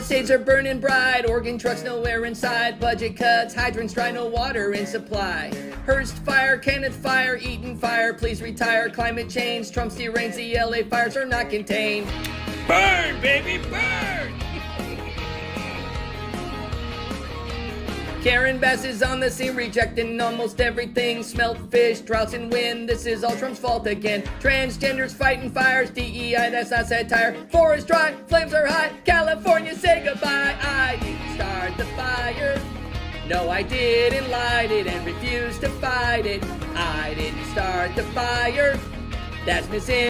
Palisades are burning bright, Oregon trucks nowhere inside, budget cuts, hydrants dry, no water in supply. Hearst fire, Kenneth fire, Eaton fire, please retire, climate change, Trump's deranged, the LA fires are not contained. Burn, baby, burn! Karen Bass is on the scene, rejecting almost everything. Smelt fish, droughts and wind, this is all Trump's fault again. Transgenders fighting fires, DEI, that's not satire. Forest dry, flames are hot, California say goodbye. I didn't start the fire, no I didn't light it and refuse to fight it. I didn't start the fire, that's missing.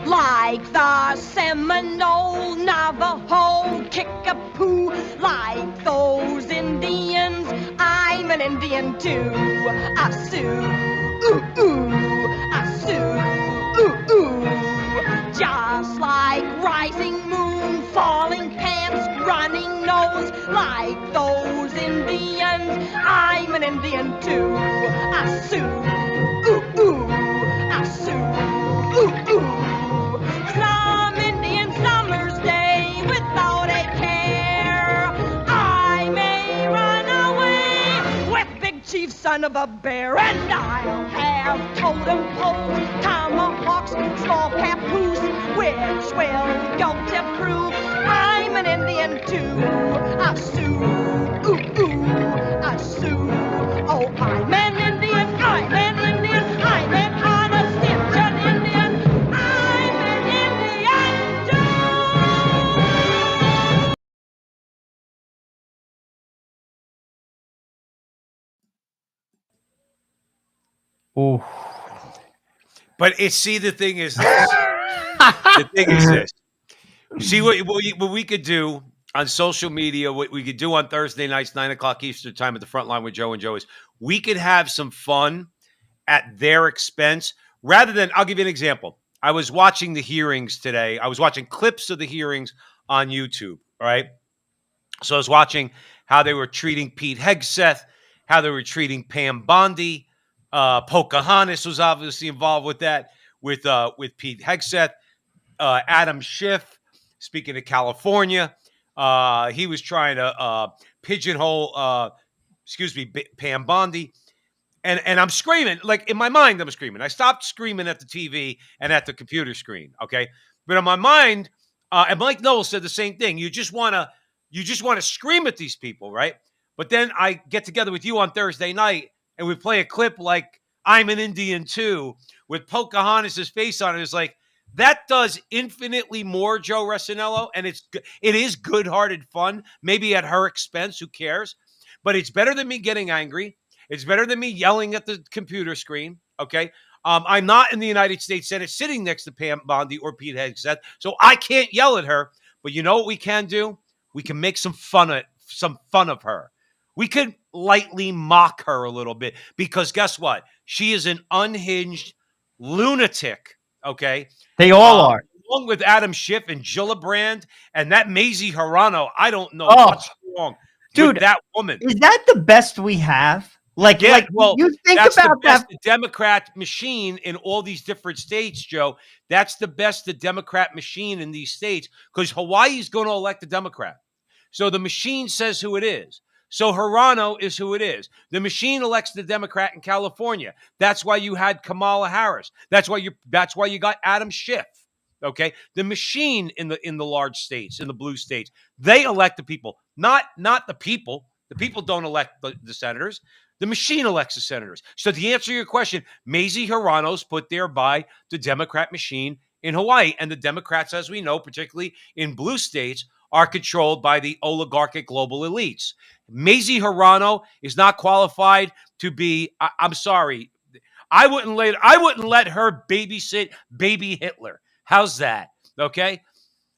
Like the Seminole, Navajo, Kickapoo, like those Indians, I'm an Indian too. I sue, ooh, ooh, I sue, ooh, ooh. Just like rising moon, falling pants, running nose, like those Indians, I'm an Indian too. I sue, ooh, ooh, I sue, ooh, ooh. Some Indian summers day without a care. I may run away with Big Chief, son of a bear, and I'll have totem poles, tomahawks, small papoose, which will go to prove I'm an Indian too. I sue, ooh, ooh, I sue. Oh, I'm an Indian, I'm an Indian, I'm an honest Indian Indian. I'm an Indian too. Ooh. But the thing is this. The thing is this. See what we could do on social media, what we could do on Thursday nights, 9 o'clock Eastern time at the front line with Joe and Joe is we could have some fun at their expense rather than, I'll give you an example. I was watching the hearings today. I was watching clips of the hearings on YouTube, right? So I was watching how they were treating Pete Hegseth, how they were treating Pam Bondi. Pocahontas was obviously involved with that, with Pete Hegseth. Adam Schiff, speaking of California, he was trying to pigeonhole, Pam Bondi. And I'm screaming, like in my mind, I'm screaming. I stopped screaming at the TV and at the computer screen, okay? But in my mind, and Mike Knowles said the same thing. You just want to scream at these people, right? But then I get together with you on Thursday night and we play a clip like I'm an Indian too, with Pocahontas' face on it. It's like, that does infinitely more, Joe Resinello, and it is good-hearted fun, maybe at her expense, who cares? But it's better than me getting angry. It's better than me yelling at the computer screen, okay? I'm not in the United States Senate sitting next to Pam Bondi or Pete Hegseth, so I can't yell at her. But you know what we can do? We can make some fun of her. We could lightly mock her a little bit because guess what? She is an unhinged lunatic, okay? They all are. Along with Adam Schiff and Gillibrand and that Mazie Hirano, I don't know what's wrong with that woman. Is that the best we have? You think that's about the best that. Democrat machine in all these different states, Joe. That's the best the Democrat machine in these states because Hawaii is going to elect a Democrat. So the machine says who it is. So Hirano is who it is. The machine elects the Democrat in California. That's why you had Kamala Harris. That's why you got Adam Schiff. Okay, the machine in the large states, in the blue states, they elect the people, not the people. The people don't elect the senators. The machine elects the senators. So to answer your question, Mazie Hirano's put there by the Democrat machine in Hawaii, and the Democrats, as we know, particularly in blue states, are controlled by the oligarchic global elites. Mazie Hirano is not qualified to be. I'm sorry, I wouldn't let her babysit baby Hitler. How's that? Okay.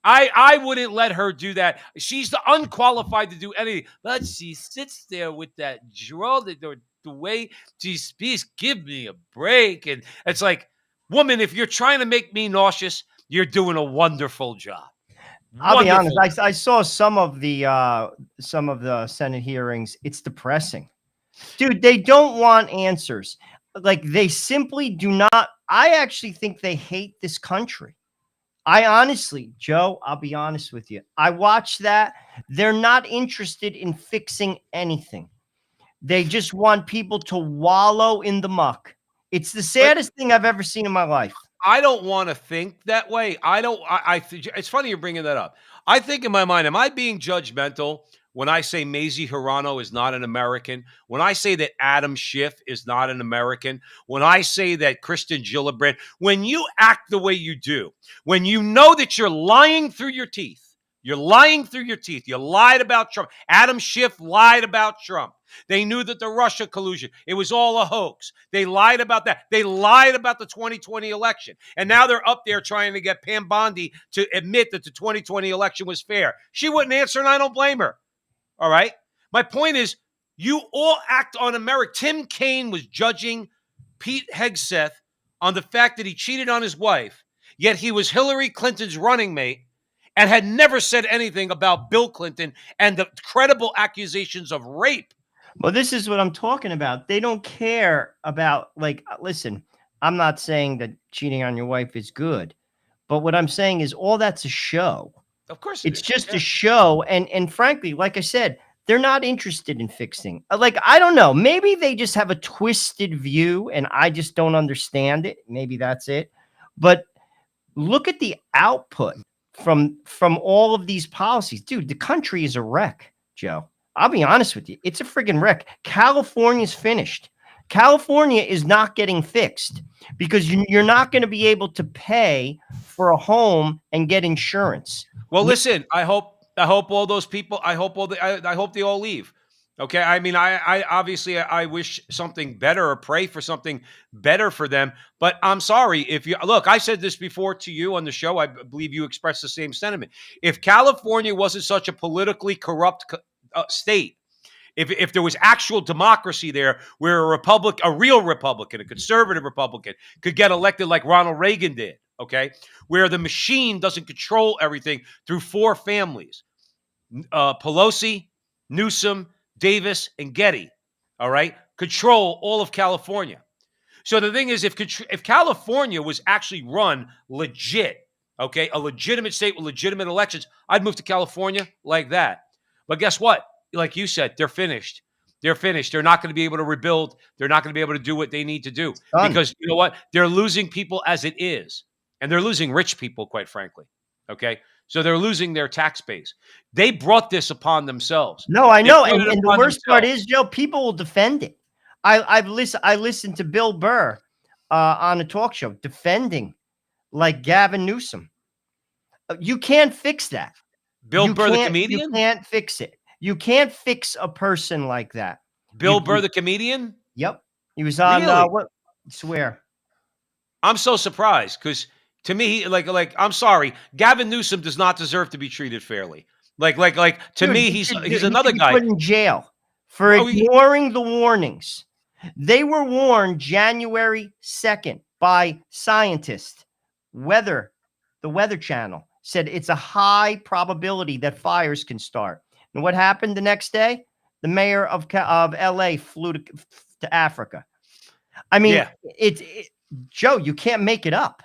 I wouldn't let her do that. She's the unqualified to do anything. But she sits there with that drawl, the way she speaks, give me a break. And it's like, woman, if you're trying to make me nauseous, you're doing a wonderful job. I'll be honest. Wonderful. I saw some of the Senate hearings. It's depressing, dude. They don't want answers. Like they simply do not. I actually think they hate this country. I honestly, Joe, I'll be honest with you. I watched that. They're not interested in fixing anything. They just want people to wallow in the muck. It's the But saddest thing I've ever seen in my life. I don't want to think that way. I don't. It's funny you're bringing that up. I think in my mind, am I being judgmental when I say Mazie Hirano is not an American? When I say that Adam Schiff is not an American? When I say that Kristen Gillibrand? When you act the way you do, when you know that you're lying through your teeth, you're lying through your teeth. You lied about Trump. Adam Schiff lied about Trump. They knew that the Russia collusion, it was all a hoax. They lied about that. They lied about the 2020 election. And now they're up there trying to get Pam Bondi to admit that the 2020 election was fair. She wouldn't answer, and I don't blame her. All right? My point is, you all act on America. Tim Kaine was judging Pete Hegseth on the fact that he cheated on his wife, yet he was Hillary Clinton's running mate and had never said anything about Bill Clinton and the credible accusations of rape. Well, this is what I'm talking about. They don't care about, like, listen, I'm not saying that cheating on your wife is good, but what I'm saying is all that's a show. Of course It's just a show. And frankly, like I said, they're not interested in fixing. Like, I don't know. Maybe they just have a twisted view and I just don't understand it. Maybe that's it. But look at the output from all of these policies. Dude, the country is a wreck, Joe. I'll be honest with you. It's a friggin' wreck. California's finished. California is not getting fixed because you're not going to be able to pay for a home and get insurance. Well, listen, I hope all those people, I hope they all leave. Okay. I mean, I obviously I wish something better or pray for something better for them, but I'm sorry if you look, I said this before to you on the show. I believe you expressed the same sentiment. If California wasn't such a politically corrupt state, if there was actual democracy there where a real Republican, a conservative Republican could get elected like Ronald Reagan did, okay, where the machine doesn't control everything through four families, Pelosi, Newsom, Davis, and Getty, all right, control all of California. So the thing is, if California was actually run legit, okay, a legitimate state with legitimate elections, I'd move to California like that. But guess what? Like you said, they're finished. They're finished. They're not going to be able to rebuild. They're not going to be able to do what they need to do because you know what? They're losing people as it is. And they're losing rich people, quite frankly. Okay. So they're losing their tax base. They brought this upon themselves. No, I know. And the worst part is, Joe, people will defend it. I listened to Bill Burr on a talk show defending like Gavin Newsom. You can't fix that. Bill Burr, the comedian? You can't fix it. You can't fix a person like that. Bill Burr, the comedian? Yep. He was on, really? what? I swear. I'm so surprised because to me, like, I'm sorry. Gavin Newsom does not deserve to be treated fairly. To Dude, me, he's another guy. Put in jail for ignoring the warnings. They were warned January 2nd by scientists. The Weather Channel said it's a high probability that fires can start. And what happened the next day? The mayor of LA flew to Africa. I mean, Joe, you can't make it up.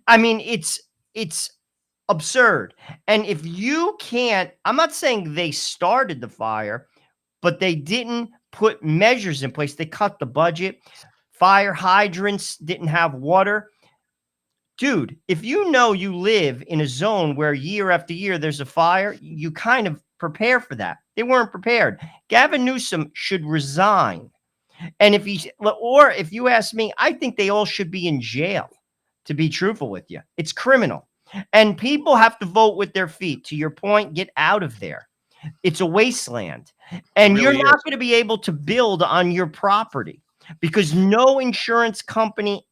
I mean, it's absurd. And if you can't, I'm not saying they started the fire, but they didn't put measures in place. They cut the budget. Fire hydrants didn't have water. Dude, if you know you live in a zone where year after year there's a fire, you kind of prepare for that. They weren't prepared. Gavin Newsom should resign. And if you ask me, I think they all should be in jail, to be truthful with you. It's criminal. And people have to vote with their feet. To your point, get out of there. It's a wasteland. And you're not going to be able to build on your property because no insurance company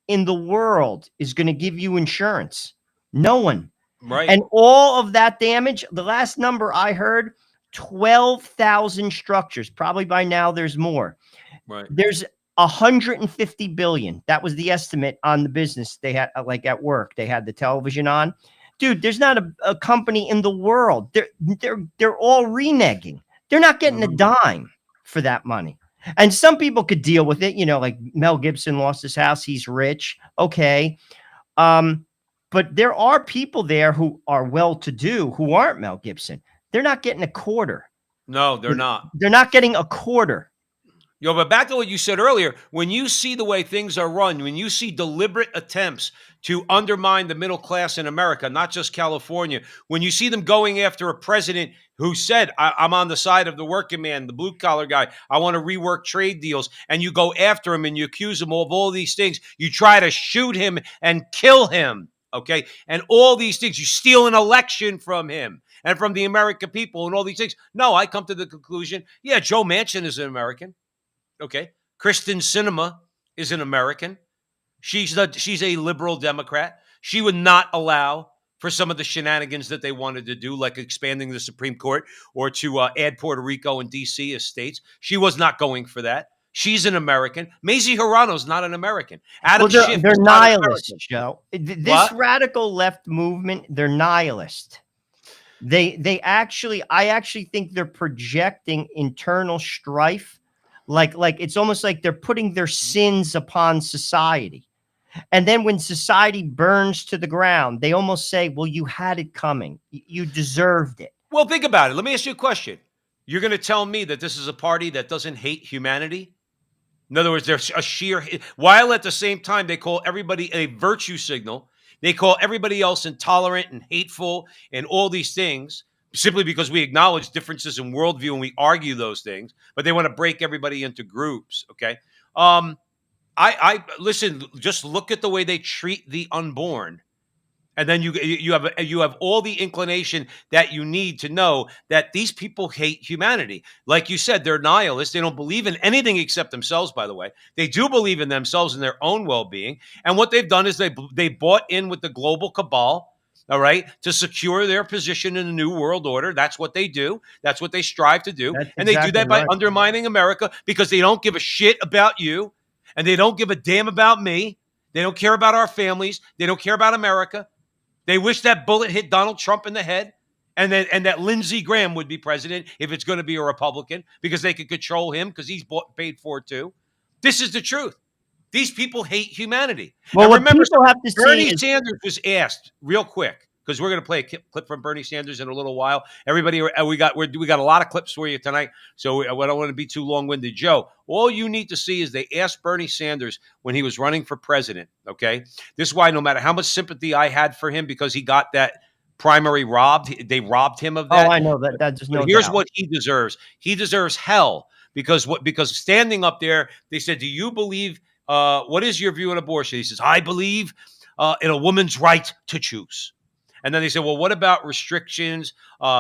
in the world is going to give you insurance. No one. Right. And all of that damage, the last number I heard, 12,000 structures. Probably by now there's more. Right. There's 150 billion. That was the estimate on the business they had, like at work. They had the television on. Dude, there's not a company in the world. They're all reneging. They're not getting a dime for that money. And some people could deal with it, like Mel Gibson lost his house, he's rich. Okay. But there are people there who are well-to-do who aren't Mel Gibson. They're not getting a quarter. No, they're not. They're not getting a quarter. But back to what you said earlier, when you see the way things are run, when you see deliberate attempts to undermine the middle class in America, not just California, when you see them going after a president who said, I'm on the side of the working man, the blue collar guy, I want to rework trade deals, and you go after him and you accuse him of all these things, you try to shoot him and kill him, okay? And all these things, you steal an election from him and from the American people and all these things. No, I come to the conclusion, yeah, Joe Manchin is an American. Okay. Kristen Sinema is an American. She's a liberal Democrat. She would not allow for some of the shenanigans that they wanted to do, like expanding the Supreme Court or to add Puerto Rico and D.C. as states. She was not going for that. She's an American. Mazie Hirono's not an American. Adam Schiff they're is not an nihilists, American. Joe. This What? radical left movement, they're nihilist. I actually think they're projecting internal strife. Like it's almost like they're putting their sins upon society. And then when society burns to the ground, they almost say, well, you had it coming. You deserved it. Well, think about it. Let me ask you a question. You're going to tell me that this is a party that doesn't hate humanity? In other words, there's a sheer, while at the same time they call everybody a virtue signal, they call everybody else intolerant and hateful and all these things, simply because we acknowledge differences in worldview and we argue those things, but they want to break everybody into groups. Okay. I listen, just look at the way they treat the unborn. And then you have all the inclination that you need to know that these people hate humanity. Like you said, they're nihilists. They don't believe in anything except themselves, by the way. They do believe in themselves and their own well-being. And what they've done is they bought in with the global cabal, all right, to secure their position in the new world order. That's what they do. That's what they strive to do. That's and they do exactly that by right. undermining America because they don't give a shit about you and they don't give a damn about me. They don't care about our families. They don't care about America. They wish that bullet hit Donald Trump in the head and that Lindsey Graham would be president if it's going to be a Republican because they could control him because he's bought and paid for it too. This is the truth. These people hate humanity. Well, and remember, people have to Bernie see is, Sanders was asked real quick because we're going to play a clip from Bernie Sanders in a little while. Everybody, we got a lot of clips for you tonight, so I don't want to be too long-winded. Joe, all you need to see is they asked Bernie Sanders when he was running for president, okay? This is why no matter how much sympathy I had for him because he got that primary robbed, they robbed him of that. oh, I know that. That's just no Here's doubt. what he deserves. He deserves hell because standing up there, they said, do you believe, what is your view on abortion? He says, I believe in a woman's right to choose. And then they said, well, what about restrictions?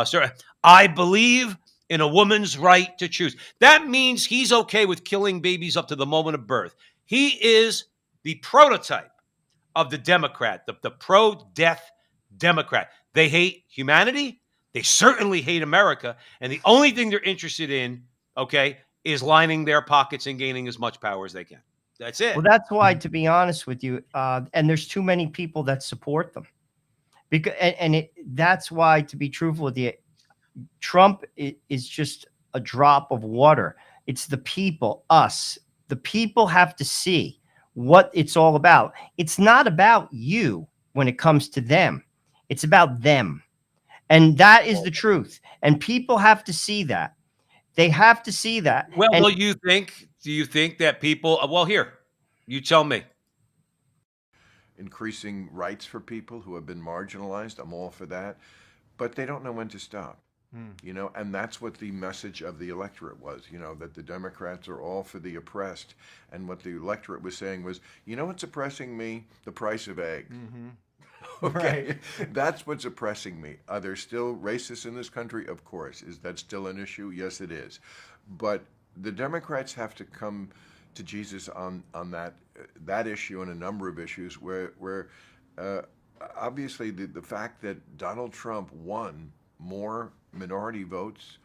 Sir, I believe in a woman's right to choose. That means he's okay with killing babies up to the moment of birth. He is the prototype of the Democrat, the pro-death Democrat. They hate humanity. They certainly hate America. And the only thing they're interested in, okay, is lining their pockets and gaining as much power as they can. That's it. Well, that's why, to be honest with you, and there's too many people that support them. Because that's why, to be truthful with you, Trump is just a drop of water. It's the people, us. The people have to see what it's all about. It's not about you when it comes to them. It's about them. And that is the truth. And people have to see that. They have to see that. Well, And do you think that people, well, here, you tell me. Increasing rights for people who have been marginalized. I'm all for that. But they don't know when to stop. And that's what the message of the electorate was, that the Democrats are all for the oppressed. And what the electorate was saying was, what's oppressing me? The price of eggs. Okay, right. That's what's oppressing me. Are there still racists in this country? Of course. Is that still an issue? Yes, it is. But the Democrats have to come to Jesus on that issue and a number of issues where obviously the fact that Donald Trump won more minority votes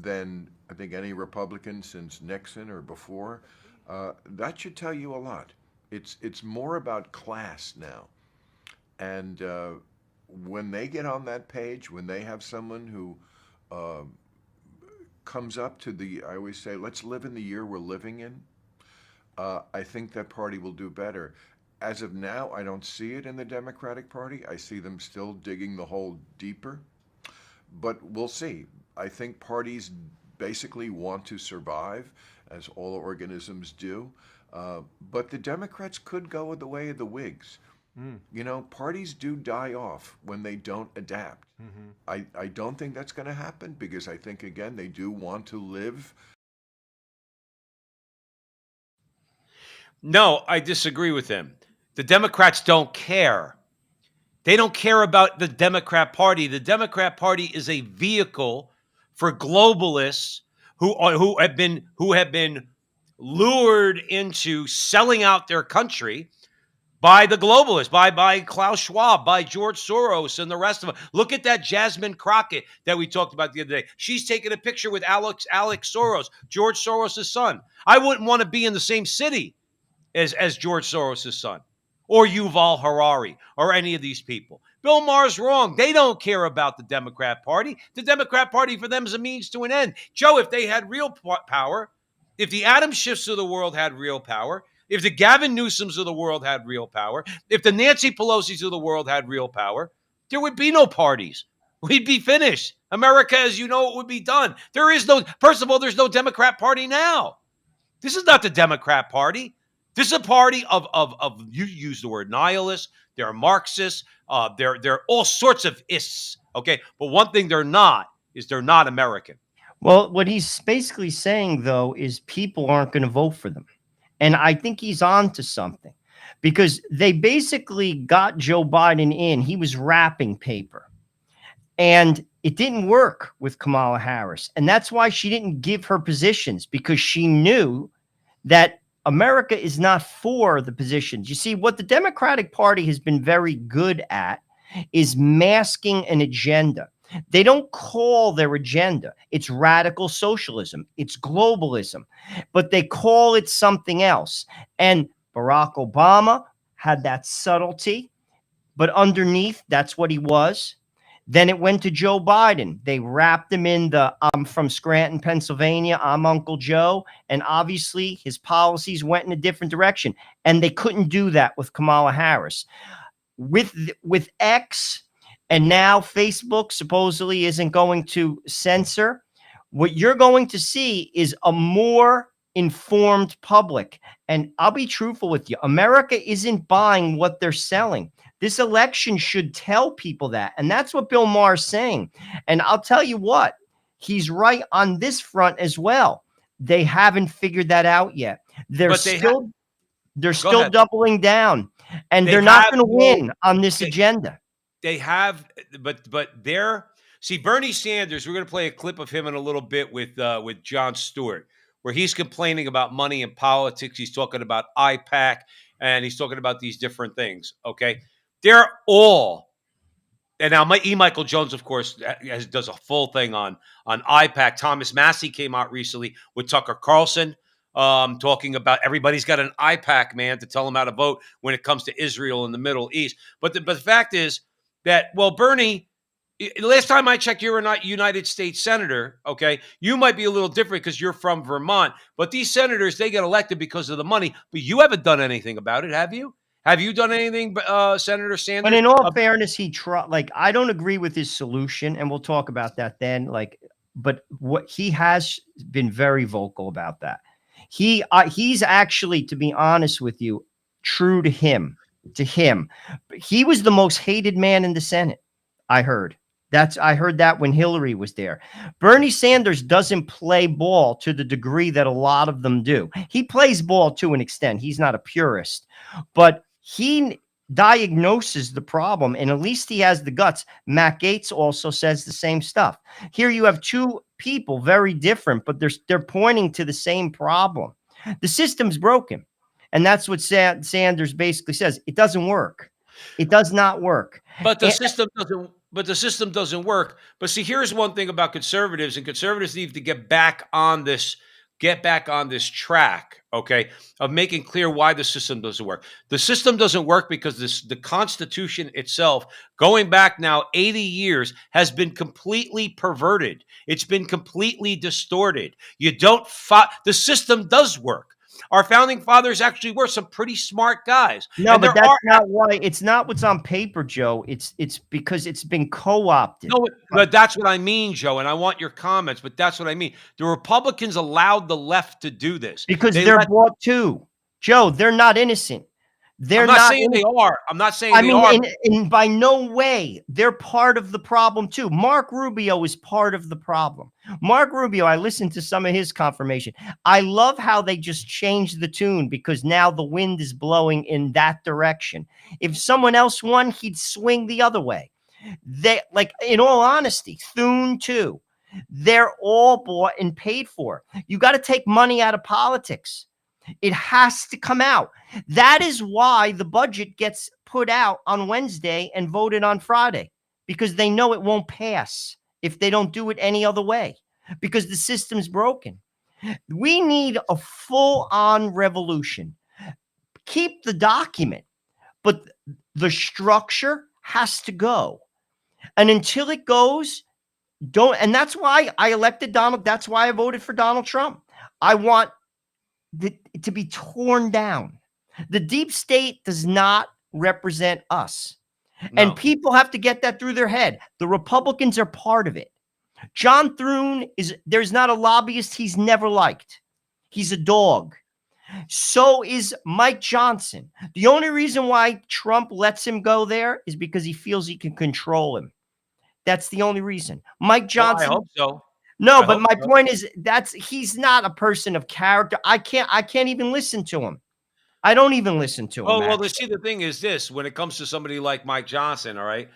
than I think any Republican since Nixon or before, that should tell you a lot. It's more about class now. And when they get on that page, when they have someone who uh, comes up to I always say, let's live in the year we're living in, I think that party will do better. As of now, I don't see it in the Democratic Party. I see them still digging the hole deeper, but we'll see. I think parties basically want to survive, as all organisms do. But the Democrats could go the way of the Whigs. You know, parties do die off when they don't adapt. I don't think that's going to happen because I think, again, they do want to live. No, I disagree with him. The Democrats don't care. They don't care about the Democrat Party. The Democrat Party is a vehicle for globalists who have been lured into selling out their country by the globalists, by Klaus Schwab, by George Soros, and the rest of them. Look at that Jasmine Crockett that we talked about the other day. She's taking a picture with Alex Soros, George Soros' son. I wouldn't want to be in the same city as George Soros' son, or Yuval Harari, or any of these people. Bill Maher's wrong. They don't care about the Democrat Party. The Democrat Party for them is a means to an end. Joe, if they had real power, if the Adam Schiffs of the world had real power, if the Gavin Newsoms of the world had real power, if the Nancy Pelosi's of the world had real power, there would be no parties. We'd be finished. America, as you know, it would be done. There is no, first of all, there's no Democrat Party now. This is not the Democrat Party. This is a party of you use the word nihilists. They're Marxists. They're all sorts of ists. Okay, but one thing they're not is they're not American. Well, what he's basically saying, though, is people aren't going to vote for them. And I think he's on to something because they basically got Joe Biden in. He was wrapping paper. And it didn't work with Kamala Harris. And that's why she didn't give her positions, because she knew that America is not for the positions. You see, what the Democratic Party has been very good at is masking an agenda. They don't call their agenda. It's radical socialism. It's globalism. But they call it something else. And Barack Obama had that subtlety. But underneath, that's what he was. Then it went to Joe Biden. They wrapped him in the I'm from Scranton, Pennsylvania, I'm Uncle Joe. And obviously his policies went in a different direction. And they couldn't do that with Kamala Harris. With X and now Facebook supposedly isn't going to censor, what you're going to see is a more informed public. And I'll be truthful with you. America isn't buying what they're selling. This election should tell people that. And that's what Bill Maher is saying. And I'll tell you what, he's right on this front as well. They haven't figured that out yet. They're still doubling down. And they're not going to win on this agenda. They have, but they're, see, Bernie Sanders, we're going to play a clip of him in a little bit with Jon Stewart, where he's complaining about money and politics. He's talking about IPAC, and he's talking about these different things, okay? They're all, and now Michael Jones, of course, does a full thing on IPAC. Thomas Massey came out recently with Tucker Carlson, talking about everybody's got an IPAC, man, to tell them how to vote when it comes to Israel and the Middle East. But the fact is that, well, Bernie, last time I checked, you're a United States senator, okay? You might be a little different because you're from Vermont, but these senators, they get elected because of the money, but you haven't done anything about it, have you? Have you done anything, Senator Sanders? But in all fairness, I don't agree with his solution, and we'll talk about that then. But what he has been very vocal about that. He's actually, to be honest with you, true to him. He was the most hated man in the Senate. I heard that when Hillary was there. Bernie Sanders doesn't play ball to the degree that a lot of them do. He plays ball to an extent. He's not a purist, but he diagnoses the problem, and at least he has the guts. Matt Gaetz also says the same stuff. Here you have two people, very different, but they're pointing to the same problem. The system's broken, and that's what Sanders basically says. It doesn't work. It does not work. But the system doesn't. But the system doesn't work. But see, here's one thing about conservatives, and conservatives need to get back on this get back on this track, okay, of making clear why the system doesn't work. The system doesn't work because the Constitution itself, going back now 80 years, has been completely perverted. It's been completely distorted. The system does work. Our founding fathers actually were some pretty smart guys. No, and but that's not why. It's not what's on paper, Joe. It's because it's been co-opted. No, that's what I mean, Joe, and I want your comments, but that's what I mean. The Republicans allowed the left to do this. Because they're bought too. Joe, they're not innocent. I'm not saying they are. I'm not saying they are. And by no way, they're part of the problem too. Mark Rubio is part of the problem. Mark Rubio, I listened to some of his confirmation. I love how they just changed the tune because now the wind is blowing in that direction. If someone else won, he'd swing the other way. They, like, in all honesty, Thune too. They're all bought and paid for. You got to take money out of politics. It has to come out. That is why the budget gets put out on Wednesday and voted on Friday, because they know it won't pass if they don't do it any other way, because the system's broken. We need a full-on revolution. Keep the document, but the structure has to go. And until it goes, don't. And that's why I elected Donald. That's why I voted for Donald Trump. I want to be torn down. The deep state does not represent us. No. And people have to get that through their head. The Republicans are part of it. John Thune there's not a lobbyist he's never liked. He's a dog. So is Mike Johnson. The only reason why Trump lets him go there is because he feels he can control him. That's the only reason. Mike Johnson. Well, I hope so. No, but my point is he's not a person of character. I can't even listen to him. I don't even listen to him. Well, see, the thing is this: when it comes to somebody like Mike Johnson, all right,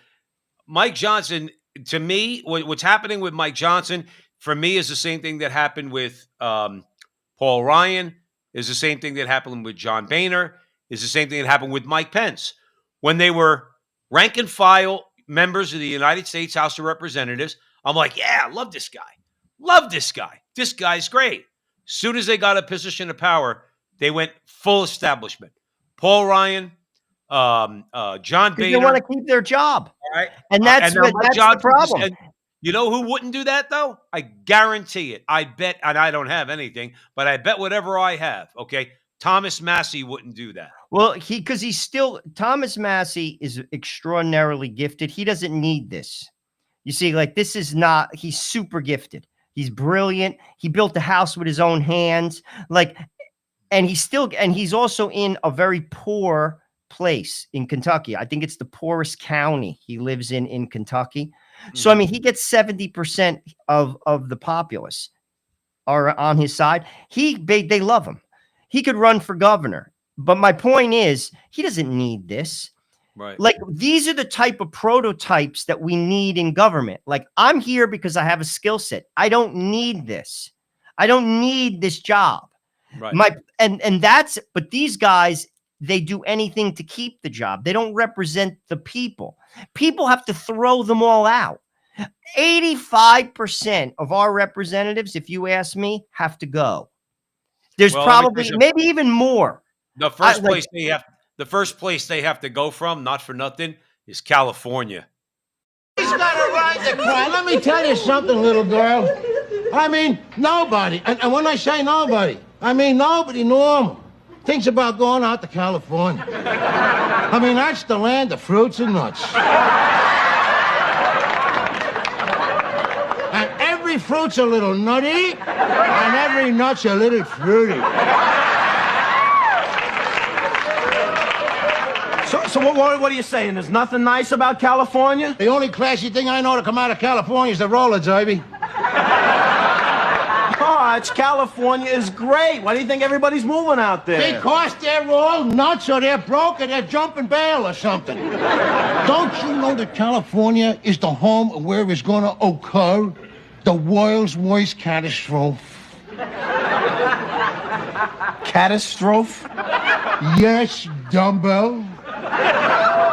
Mike Johnson, to me, what's happening with Mike Johnson, for me, is the same thing that happened with Paul Ryan, is the same thing that happened with John Boehner, is the same thing that happened with Mike Pence. When they were rank and file members of the United States House of Representatives, I'm like, yeah, love this guy. Love this guy. This guy's great. Soon as they got a position of power, they went full establishment. Paul Ryan, John Boehner. They want to keep their job. All right. And that's the problem. And you know who wouldn't do that, though? I guarantee it. I bet, and I don't have anything, but I bet whatever I have, okay, Thomas Massie wouldn't do that. Well, Thomas Massie is extraordinarily gifted. He doesn't need this. You see, like, this is not, he's super gifted. He's brilliant. He built the house with his own hands. And he's also in a very poor place in Kentucky. I think it's the poorest county he lives in Kentucky. Mm-hmm. So, I mean, he gets 70% of the populace are on his side. They love him. He could run for governor. But my point is, he doesn't need this. Right. Like, these are the type of prototypes that we need in government. Like, I'm here because I have a skill set. I don't need this. I don't need this job. Right. But these guys, they do anything to keep the job. They don't represent the people. People have to throw them all out. 85% of our representatives, if you ask me, have to go. There's probably maybe even more. The first place they have to go from, not for nothing, is California. He's got a right to cry. Let me tell you something, little girl. I mean, nobody, and when I say nobody, I mean nobody normal thinks about going out to California. I mean, that's the land of fruits and nuts. And every fruit's a little nutty, and every nut's a little fruity. So what are you saying? There's nothing nice about California? The only classy thing I know to come out of California is the roller derby. Oh, California is great. Why do you think everybody's moving out there? Because they're all nuts or they're broke or they're jumping bail or something. Don't you know that California is the home of where it's going to occur the world's worst catastrophe? Catastrophe? Yes, dumbbell.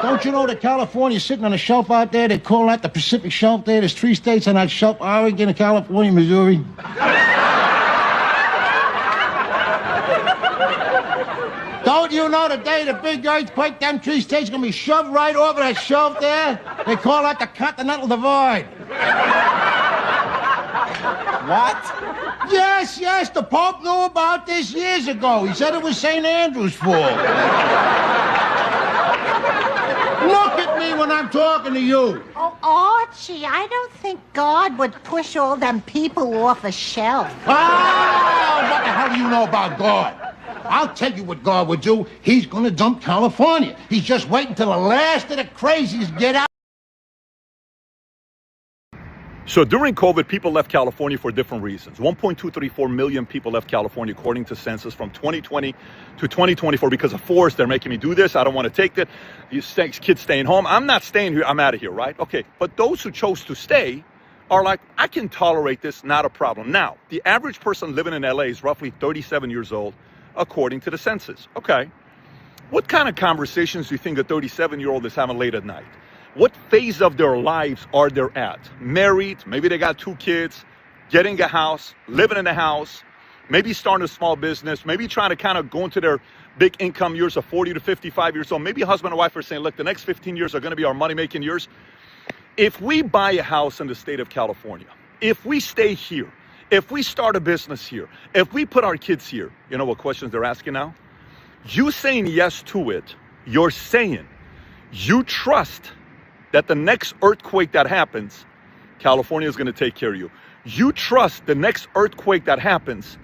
Don't you know that California's sitting on a shelf out there? They call that the Pacific Shelf there. There's 3 states on that shelf: Oregon, California, Missouri. you know the day the big earthquake, them tree states gonna be shoved right over that shelf there? They call that the Continental Divide. What? Yes, the Pope knew about this years ago. He said it was St. Andrew's fault. Look at me when I'm talking to you. Oh, Archie, I don't think God would push all them people off a shelf. Ah, what the hell do you know about God? I'll tell you what God would do. He's gonna dump California. He's just waiting till the last of the crazies get out. So during COVID, people left California for different reasons. 1.234 million people left California, according to census, from 2020 to 2024 because of force. They're making me do this. I don't want to take that. These kids staying home. I'm not staying here. I'm out of here, right? Okay. But those who chose to stay are like, I can tolerate this, not a problem. Now, the average person living in LA is roughly 37 years old, according to the census. Okay. What kind of conversations do you think a 37-year-old is having late at night? What phase of their lives are they at? Married, maybe they got 2 kids, getting a house, living in a house, maybe starting a small business, maybe trying to kind of go into their big income years of 40 to 55 years old. Maybe husband and wife are saying, look, the next 15 years are going to be our money-making years. If we buy a house in the state of California, if we stay here, if we start a business here, if we put our kids here, you know what questions they're asking now? You saying yes to it, you're saying you trust that the next earthquake that happens, California is going to take care of you. You trust the next earthquake that happens,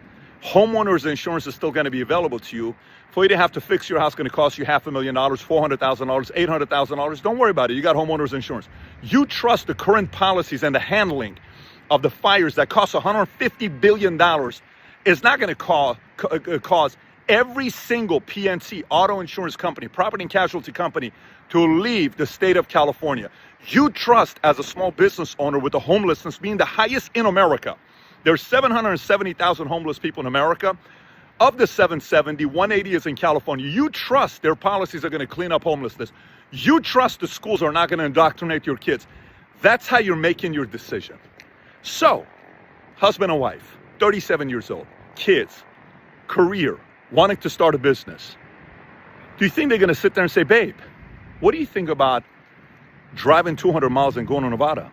homeowners insurance is still going to be available to you. For you to have to fix your house, going to cost you $500,000, $400,000, $800,000. Don't worry about it. You got homeowners insurance. You trust the current policies and the handling of the fires that cost $150 billion is not going to cause every single PNC, auto insurance company, property and casualty company, to leave the state of California. You trust, as a small business owner, with the homelessness being the highest in America. There's 770,000 homeless people in America. Of the 770, 180 is in California. You trust their policies are going to clean up homelessness. You trust the schools are not going to indoctrinate your kids. That's how you're making your decision. So, husband and wife, 37 years old, kids, career, wanting to start a business. Do you think they're going to sit there and say, babe, what do you think about driving 200 miles and going to Nevada?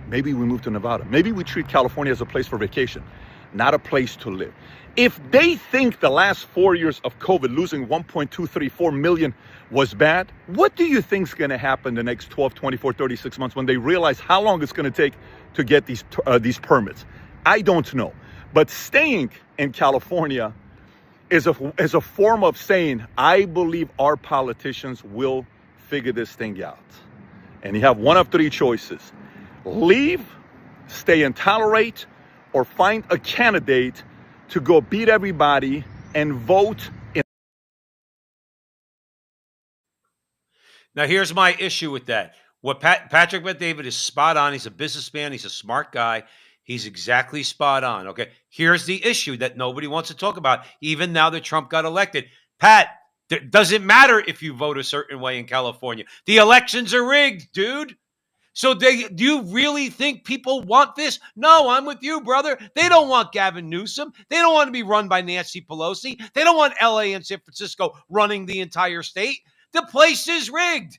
Maybe we move to Nevada. Maybe we treat California as a place for vacation, not a place to live. If they think the last 4 years of COVID, losing 1.234 million was bad, what do you think is going to happen the next 12, 24, 36 months when they realize how long it's going to take to get these permits? I don't know. But staying in California is a form of saying, I believe our politicians will figure this thing out. And you have one of 3 choices. Leave, stay and tolerate, or find a candidate to go beat everybody and vote in. Now, here's my issue with that. What Patrick Bet-David is spot on. He's a businessman. He's a smart guy. He's exactly spot on. Okay. Here's the issue that nobody wants to talk about, even now that Trump got elected. Pat, doesn't matter if you vote a certain way in California. The elections are rigged, dude. So do you really think people want this? No, I'm with you, brother. They don't want Gavin Newsom. They don't want to be run by Nancy Pelosi. They don't want LA and San Francisco running the entire state. The place is rigged.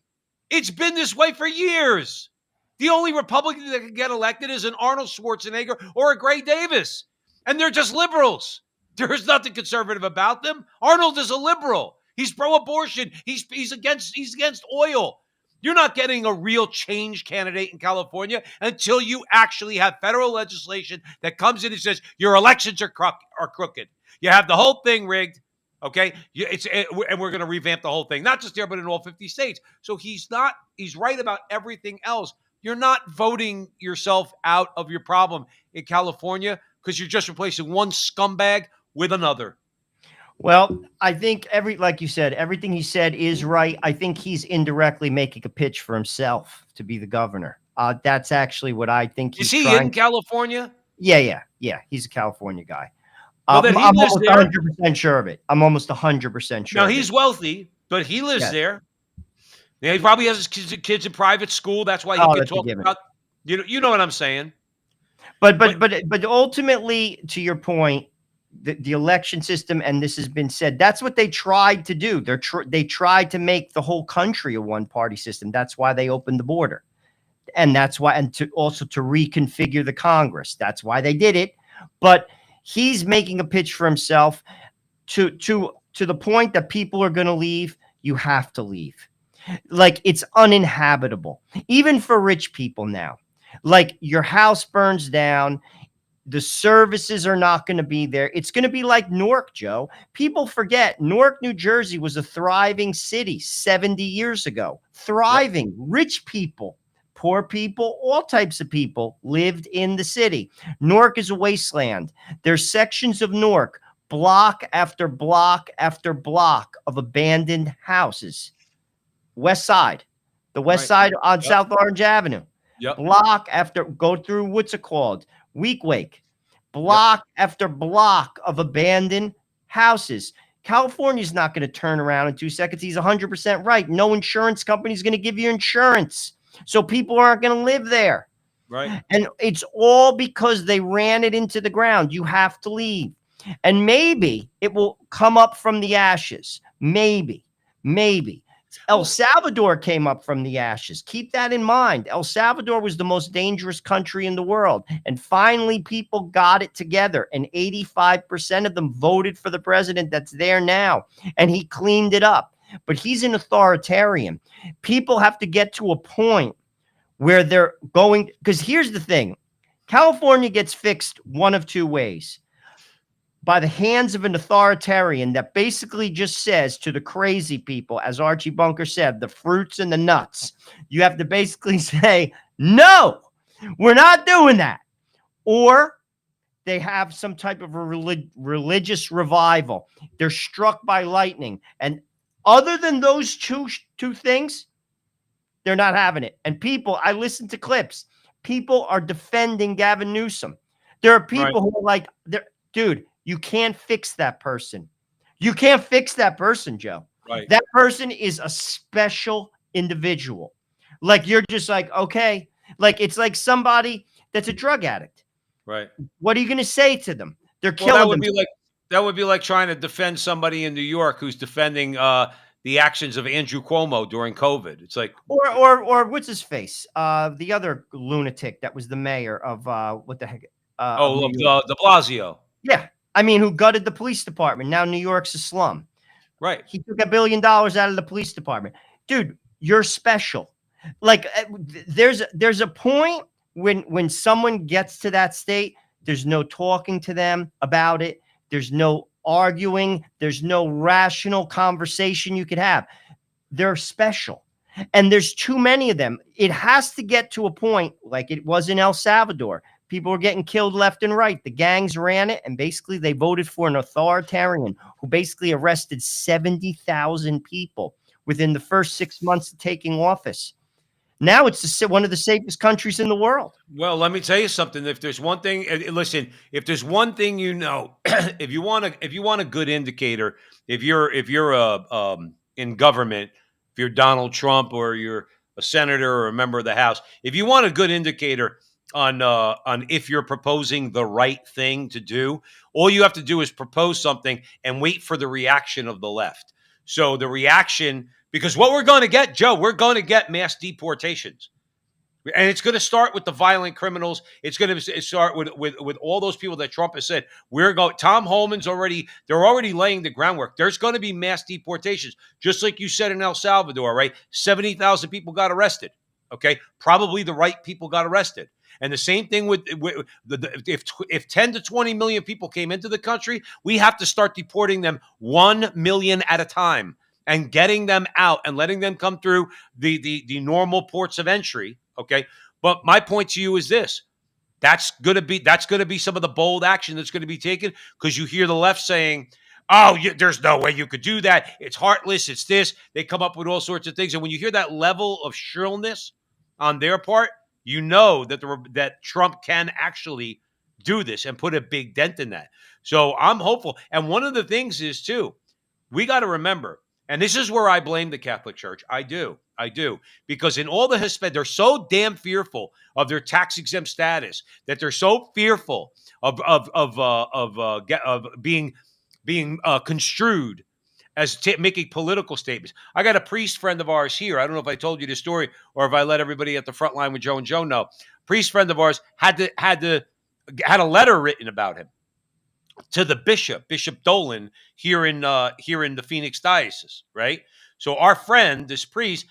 It's been this way for years. The only Republican that can get elected is an Arnold Schwarzenegger or a Gray Davis. And they're just liberals. There's nothing conservative about them. Arnold is a liberal. He's pro-abortion. He's against oil. You're not getting a real change candidate in California until you actually have federal legislation that comes in and says your elections are crooked. You have the whole thing rigged, okay? And we're going to revamp the whole thing, not just there, but in all 50 states. So he's right about everything else. You're not voting yourself out of your problem in California because you're just replacing one scumbag with another. Well, I think like you said, everything he said is right. I think he's indirectly making a pitch for himself to be the governor. That's actually what I think he's trying. Is he in California? Yeah. He's a California guy. Well, I'm almost 100% sure of it. I'm almost 100% sure. Now, he's wealthy, but he lives there. Yeah, he probably has his kids in private school. That's why he can talk about. You know what I'm saying. But ultimately, to your point, the election system, and this has been said, that's what they tried to do. They tried to make the whole country a one-party system. That's why they opened the border. And that's why, and to also to reconfigure the Congress. That's why they did it. But he's making a pitch for himself to the point that people are going to leave. You have to leave. Like, it's uninhabitable, even for rich people now. Like, your house burns down. The services are not going to be there. It's going to be like Newark, Joe. People forget Newark, New Jersey was a thriving city 70 years ago. Thriving. Yep. Rich people, poor people, all types of people lived in the city. Newark is a wasteland. There's sections of Newark, block after block after block of abandoned houses. West Side, the West Side on South Orange Avenue. Block after, go through, what's it called? Week Wake. Block after block of abandoned houses. California's not going to turn around in 2 seconds. He's 100% right. No insurance company is going to give you insurance. So people aren't going to live there. Right. And it's all because they ran it into the ground. You have to leave. And maybe it will come up from the ashes. Maybe. El Salvador came up from the ashes. Keep that in mind. El Salvador was the most dangerous country in the world. And finally, people got it together. And 85% of them voted for the president that's there now. And he cleaned it up. But he's an authoritarian. People have to get to a point where they're going. Because here's the thing. California gets fixed one of two ways. By the hands of an authoritarian that basically just says to the crazy people, as Archie Bunker said, the fruits and the nuts. You have to basically say, no, we're not doing that. Or they have some type of a religious revival. They're struck by lightning. And other than those two things, they're not having it. And people, I listen to clips. People are defending Gavin Newsom. There are people who are like, dude, you can't fix that person. You can't fix that person, Joe. Right. That person is a special individual. Like, you're just like, okay. Like, it's like somebody that's a drug addict. Right. What are you going to say to them? They're killing them. That would be like trying to defend somebody in New York who's defending the actions of Andrew Cuomo during COVID. It's like, or what's his face? The other lunatic that was the mayor of what the heck? De Blasio. Yeah. I mean, who gutted the police department. Now New York's a slum. Right. He took $1 billion out of the police department. Dude, you're special. Like, there's a point when someone gets to that state, there's no talking to them about it. There's no arguing. There's no rational conversation you could have. They're special. And there's too many of them. It has to get to a point like it was in El Salvador. People were getting killed left and right. The gangs ran it, and basically they voted for an authoritarian who basically arrested 70,000 people within the first 6 months of taking office. Now it's one of the safest countries in the world. Well, let me tell you something. If there's one thing, listen, if there's one thing if you want a good indicator, if you're in government, if you're Donald Trump or you're a senator or a member of the House, if you want a good indicator on if you're proposing the right thing to do, all you have to do is propose something and wait for the reaction of the left. So the reaction, because what we're going to get, Joe, we're going to get mass deportations. And it's going to start with the violent criminals. It's going to start with all those people that Trump has said, Tom Holman's they're already laying the groundwork. There's going to be mass deportations, just like you said in El Salvador, right? 70,000 people got arrested. Okay. Probably the right people got arrested. And the same thing if 10 to 20 million people came into the country, we have to start deporting them 1 million at a time and getting them out and letting them come through the normal ports of entry. Okay. But my point to you is this. That's going to be some of the bold action that's going to be taken, because you hear the left saying, oh, there's no way you could do that. It's heartless. It's this. They come up with all sorts of things. And when you hear that level of shrillness on their part, you know that Trump can actually do this and put a big dent in that. So I'm hopeful. And one of the things is, too, we got to remember, and this is where I blame the Catholic Church. I do. I do. Because in all the Hispanic, they're so damn fearful of their tax exempt status that they're so fearful of being construed as making political statements. I got a priest friend of ours here. I don't know if I told you the story or if I let everybody at the front line with Joe and Joe know. Priest friend of ours had a letter written about him to the Bishop Dolan here in the Phoenix diocese, right? So our friend, this priest,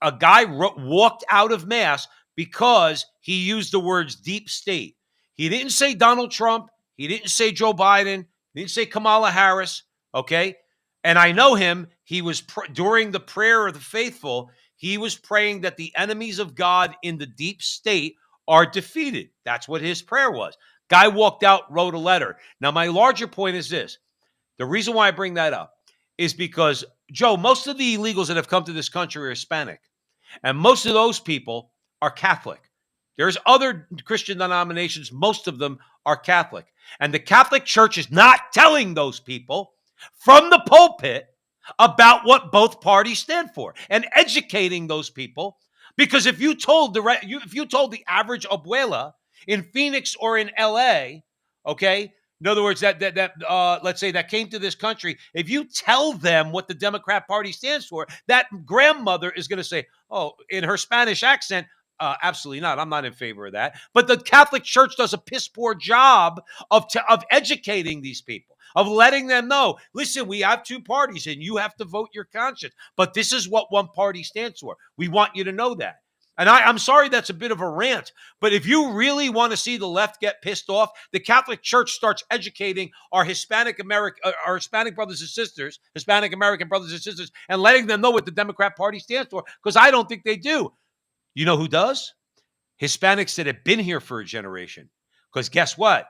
a guy walked out of mass because he used the words deep state. He didn't say Donald Trump. He didn't say Joe Biden. He didn't say Kamala Harris. Okay, and I know him. He was during the prayer of the faithful. He was praying that the enemies of God in the deep state are defeated. That's what his prayer was. Guy walked out, wrote a letter. Now, my larger point is this. The reason why I bring that up is because, Joe, most of the illegals that have come to this country are Hispanic. And most of those people are Catholic. There's other Christian denominations. Most of them are Catholic. And the Catholic Church is not telling those people from the pulpit about what both parties stand for and educating those people. Because if you told the average abuela in Phoenix or in LA, okay, in other words, that let's say that came to this country, if you tell them what the Democrat Party stands for, that grandmother is going to say, oh, in her Spanish accent, absolutely not. I'm not in favor of that. But the Catholic Church does a piss poor job of educating these people, of letting them know, listen, we have two parties and you have to vote your conscience. But this is what one party stands for. We want you to know that. And I'm sorry that's a bit of a rant, but if you really want to see the left get pissed off, the Catholic Church starts educating our Hispanic brothers and sisters, Hispanic American brothers and sisters, and letting them know what the Democrat Party stands for, because I don't think they do. You know who does? Hispanics that have been here for a generation. Because guess what?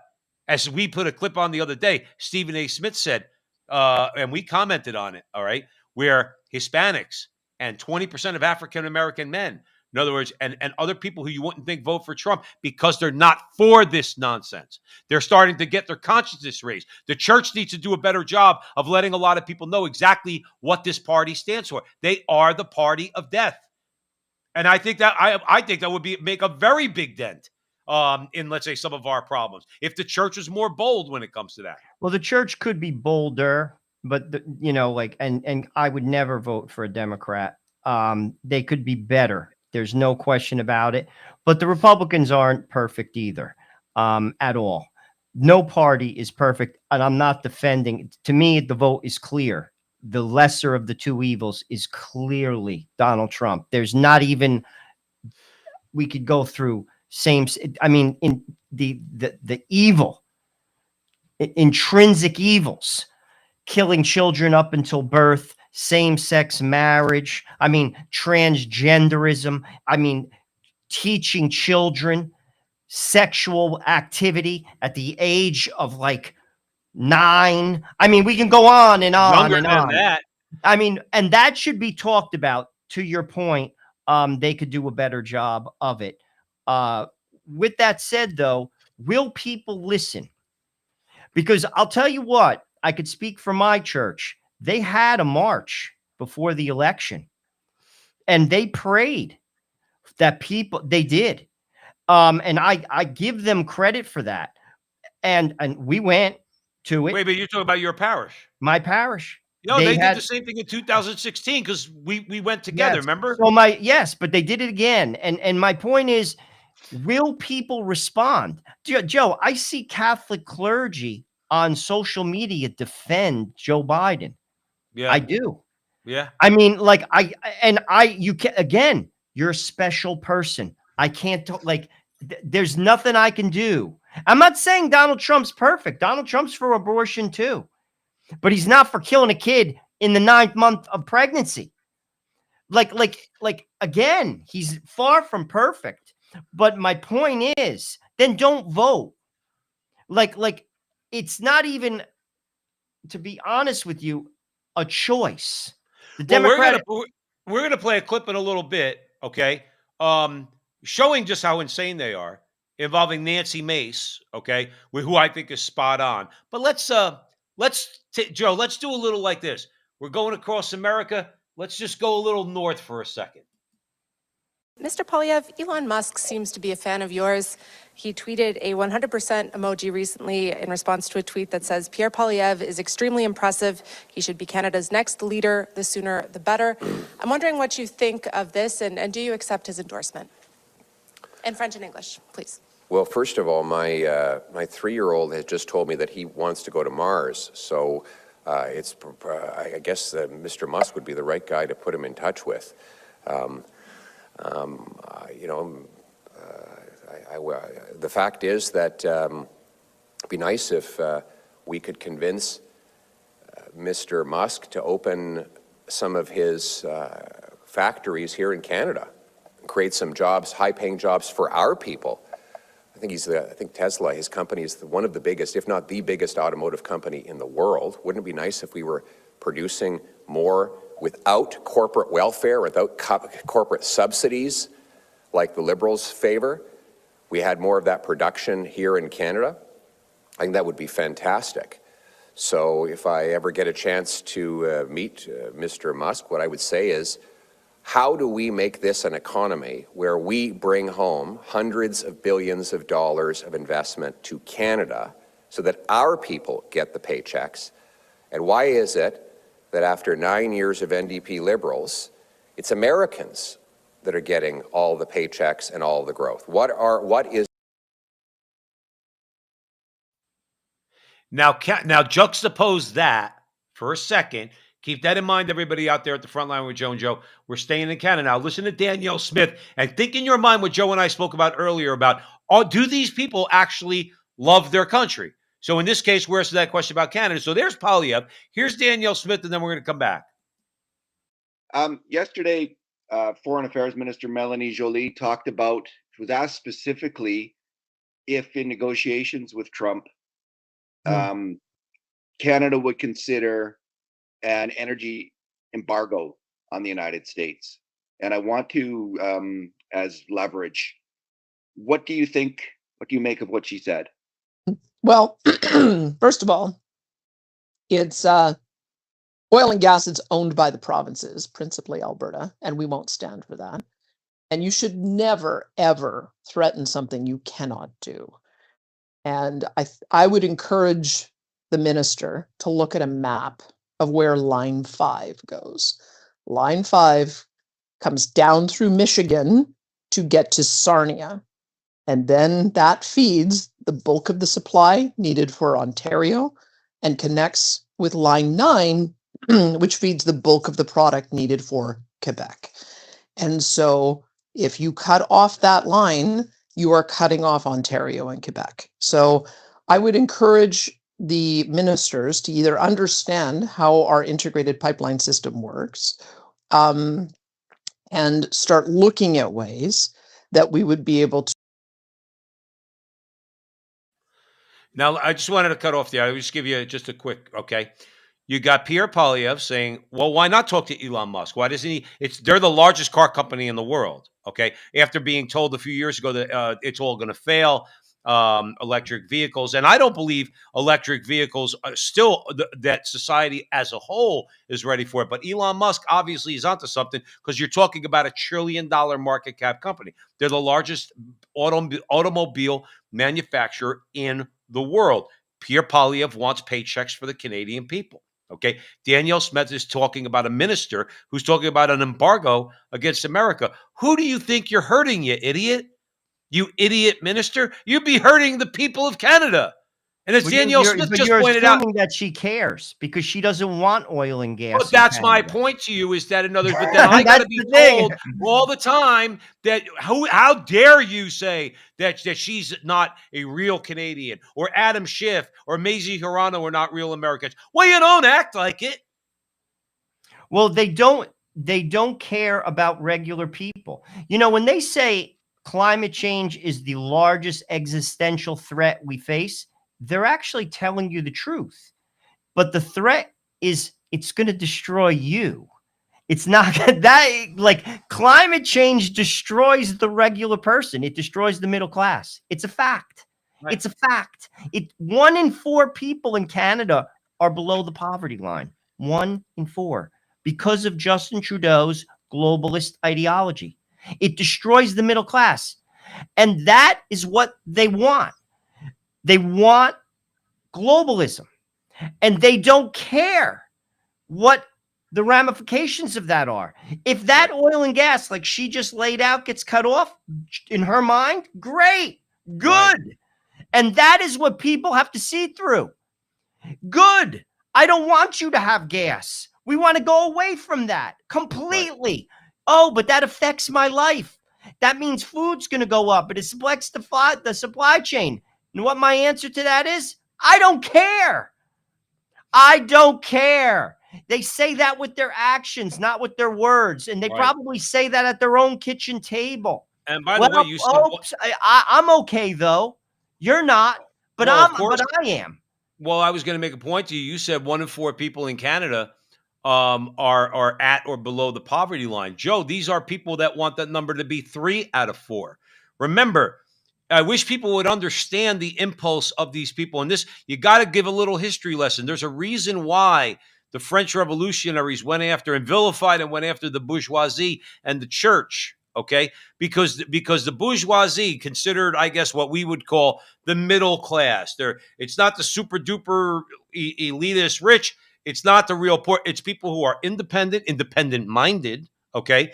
As we put a clip on the other day, Stephen A. Smith said, and we commented on it, all right, where Hispanics and 20% of African American men, in other words, and other people who you wouldn't think vote for Trump because they're not for this nonsense. They're starting to get their consciousness raised. The church needs to do a better job of letting a lot of people know exactly what this party stands for. They are the party of death. And I think that would make a very big dent in, let's say, some of our problems if the church was more bold when it comes to that. Well, the church could be bolder, but and I would never vote for a Democrat. They could be better. There's no question about it. But the Republicans aren't perfect either, at all. No party is perfect, and I'm not defending. To me, the vote is clear. The lesser of the two evils is clearly Donald Trump. There's not even, we could go through in the evil, intrinsic evils, killing children up until birth, same-sex marriage, transgenderism, teaching children sexual activity at the age of 9. We can go on and on. Younger and than on. that. And that should be talked about. To your point, they could do a better job of it. With that said, though, will people listen? Because I'll tell you what, I could speak for my church. They had a march before the election, and they prayed that they did. And I give them credit for that. And we went to it. Wait, but you're talking about your parish. My parish. They did the same thing in 2016 because we went together, remember? So but they did it again. And my point is, will people respond? Joe, I see Catholic clergy on social media defend Joe Biden. Yeah. I do. Yeah. You can, again, you're a special person. I can't talk, there's nothing I can do. I'm not saying Donald Trump's perfect. Donald Trump's for abortion too, but he's not for killing a kid in the 9th month of pregnancy. Again, he's far from perfect. But my point is, then don't vote. It's not even, to be honest with you, a choice. The Democratic. We're gonna play a clip in a little bit, okay? Showing just how insane they are, involving Nancy Mace, okay, who I think is spot on. But Joe, let's do a little like this. We're going across America. Let's just go a little north for a second. Mr. Polyev, Elon Musk seems to be a fan of yours. He tweeted a 100% emoji recently in response to a tweet that says, Pierre Polyev is extremely impressive. He should be Canada's next leader. The sooner, the better. I'm wondering what you think of this, and do you accept his endorsement? In French and English, please. Well, first of all, my 3-year-old has just told me that he wants to go to Mars. So I guess Mr. Musk would be the right guy to put him in touch with. The fact is that it'd be nice if we could convince Mr. Musk to open some of his factories here in Canada and create some jobs, high-paying jobs for our people. I think Tesla, his company, is one of the biggest, if not the biggest, automotive company in the world. Wouldn't it be nice if we were producing more without corporate welfare, without corporate subsidies like the Liberals favor? We had more of that production here in Canada. I think that would be fantastic. So if I ever get a chance to meet Mr. Musk, what I would say is, how do we make this an economy where we bring home hundreds of billions of dollars of investment to Canada so that our people get the paychecks? And why is it that after 9 years of NDP Liberals, it's Americans that are getting all the paychecks and all the growth? What is... Now juxtapose that for a second. Keep that in mind, everybody out there at the front line with Joe and Joe. We're staying in Canada. Now, listen to Danielle Smith and think in your mind what Joe and I spoke about earlier about, do these people actually love their country? So in this case, where's that question about Canada? So there's Polyev. Here's Danielle Smith, and then we're going to come back. Yesterday, Foreign Affairs Minister Melanie Joly talked about, she was asked specifically if in negotiations with Trump, Canada would consider an energy embargo on the United States. And I want to, as leverage, what do you think, what do you make of what she said? Well, first of all, it's oil and gas that's owned by the provinces, principally Alberta, and we won't stand for that. And you should never, ever threaten something you cannot do. And I would encourage the minister to look at a map of where Line 5 goes. Line 5 comes down through Michigan to get to Sarnia. And then that feeds the bulk of the supply needed for Ontario and connects with Line 9, which feeds the bulk of the product needed for Quebec. And so if you cut off that line, you are cutting off Ontario and Quebec. So I would encourage the ministers to either understand how our integrated pipeline system works and start looking at ways that we would be able to. Now, I just wanted to cut off there. I'll just give you just a quick, okay? You got Pierre Polyev saying, well, why not talk to Elon Musk? Why doesn't he? They're the largest car company in the world, okay? After being told a few years ago that it's all going to fail, electric vehicles. And I don't believe electric vehicles are still that society as a whole is ready for it. But Elon Musk obviously is onto something because you're talking about $1 trillion market cap company. They're the largest automobile manufacturer in the world. Pierre Polyev wants paychecks for the Canadian people. Okay. Danielle Smith is talking about a minister who's talking about an embargo against America. Who do you think you're hurting, you idiot? You idiot minister. You'd be hurting the people of Canada. And as Danielle Smith just pointed out, that she cares because she doesn't want oil and gas. Well, that's my point to you is that in others, but then I got to be told all the time that how dare you say that she's not a real Canadian or Adam Schiff or Mazie Hirono are not real Americans. Well, you don't act like it. Well, they don't care about regular people. You know, when they say climate change is the largest existential threat we face, they're actually telling you the truth. But the threat is it's going to destroy you. It's not that, like, climate change destroys the regular person. It destroys the middle class. It's a fact. Right. It's a fact. 1 in 4 people in Canada are below the poverty line. 1 in 4 because of Justin Trudeau's globalist ideology. It destroys the middle class. And that is what they want. They want globalism. And they don't care what the ramifications of that are. If that oil and gas, like she just laid out, gets cut off, in her mind, great, good. Right. And that is what people have to see through. Good. I don't want you to have gas. We want to go away from that completely. Right. Oh, but that affects my life. That means food's going to go up. It affects the supply chain. And what my answer to that is, I don't care. I don't care. They say that with their actions, not with their words. And they probably say that at their own kitchen table. And by the way, you said, I'm okay, though. You're not, but but I am. Well, I was going to make a point to you. You said 1 in 4 people in Canada are at or below the poverty line. Joe, these are people that want that number to be 3 out of 4. Remember, I wish people would understand the impulse of these people. And this, you got to give a little history lesson. There's a reason why the French revolutionaries went after and vilified and went after the bourgeoisie and the church. Okay, because the bourgeoisie considered, I guess, what we would call the middle class. It's not the super duper elitist rich. It's not the real poor. It's people who are independent minded. Okay,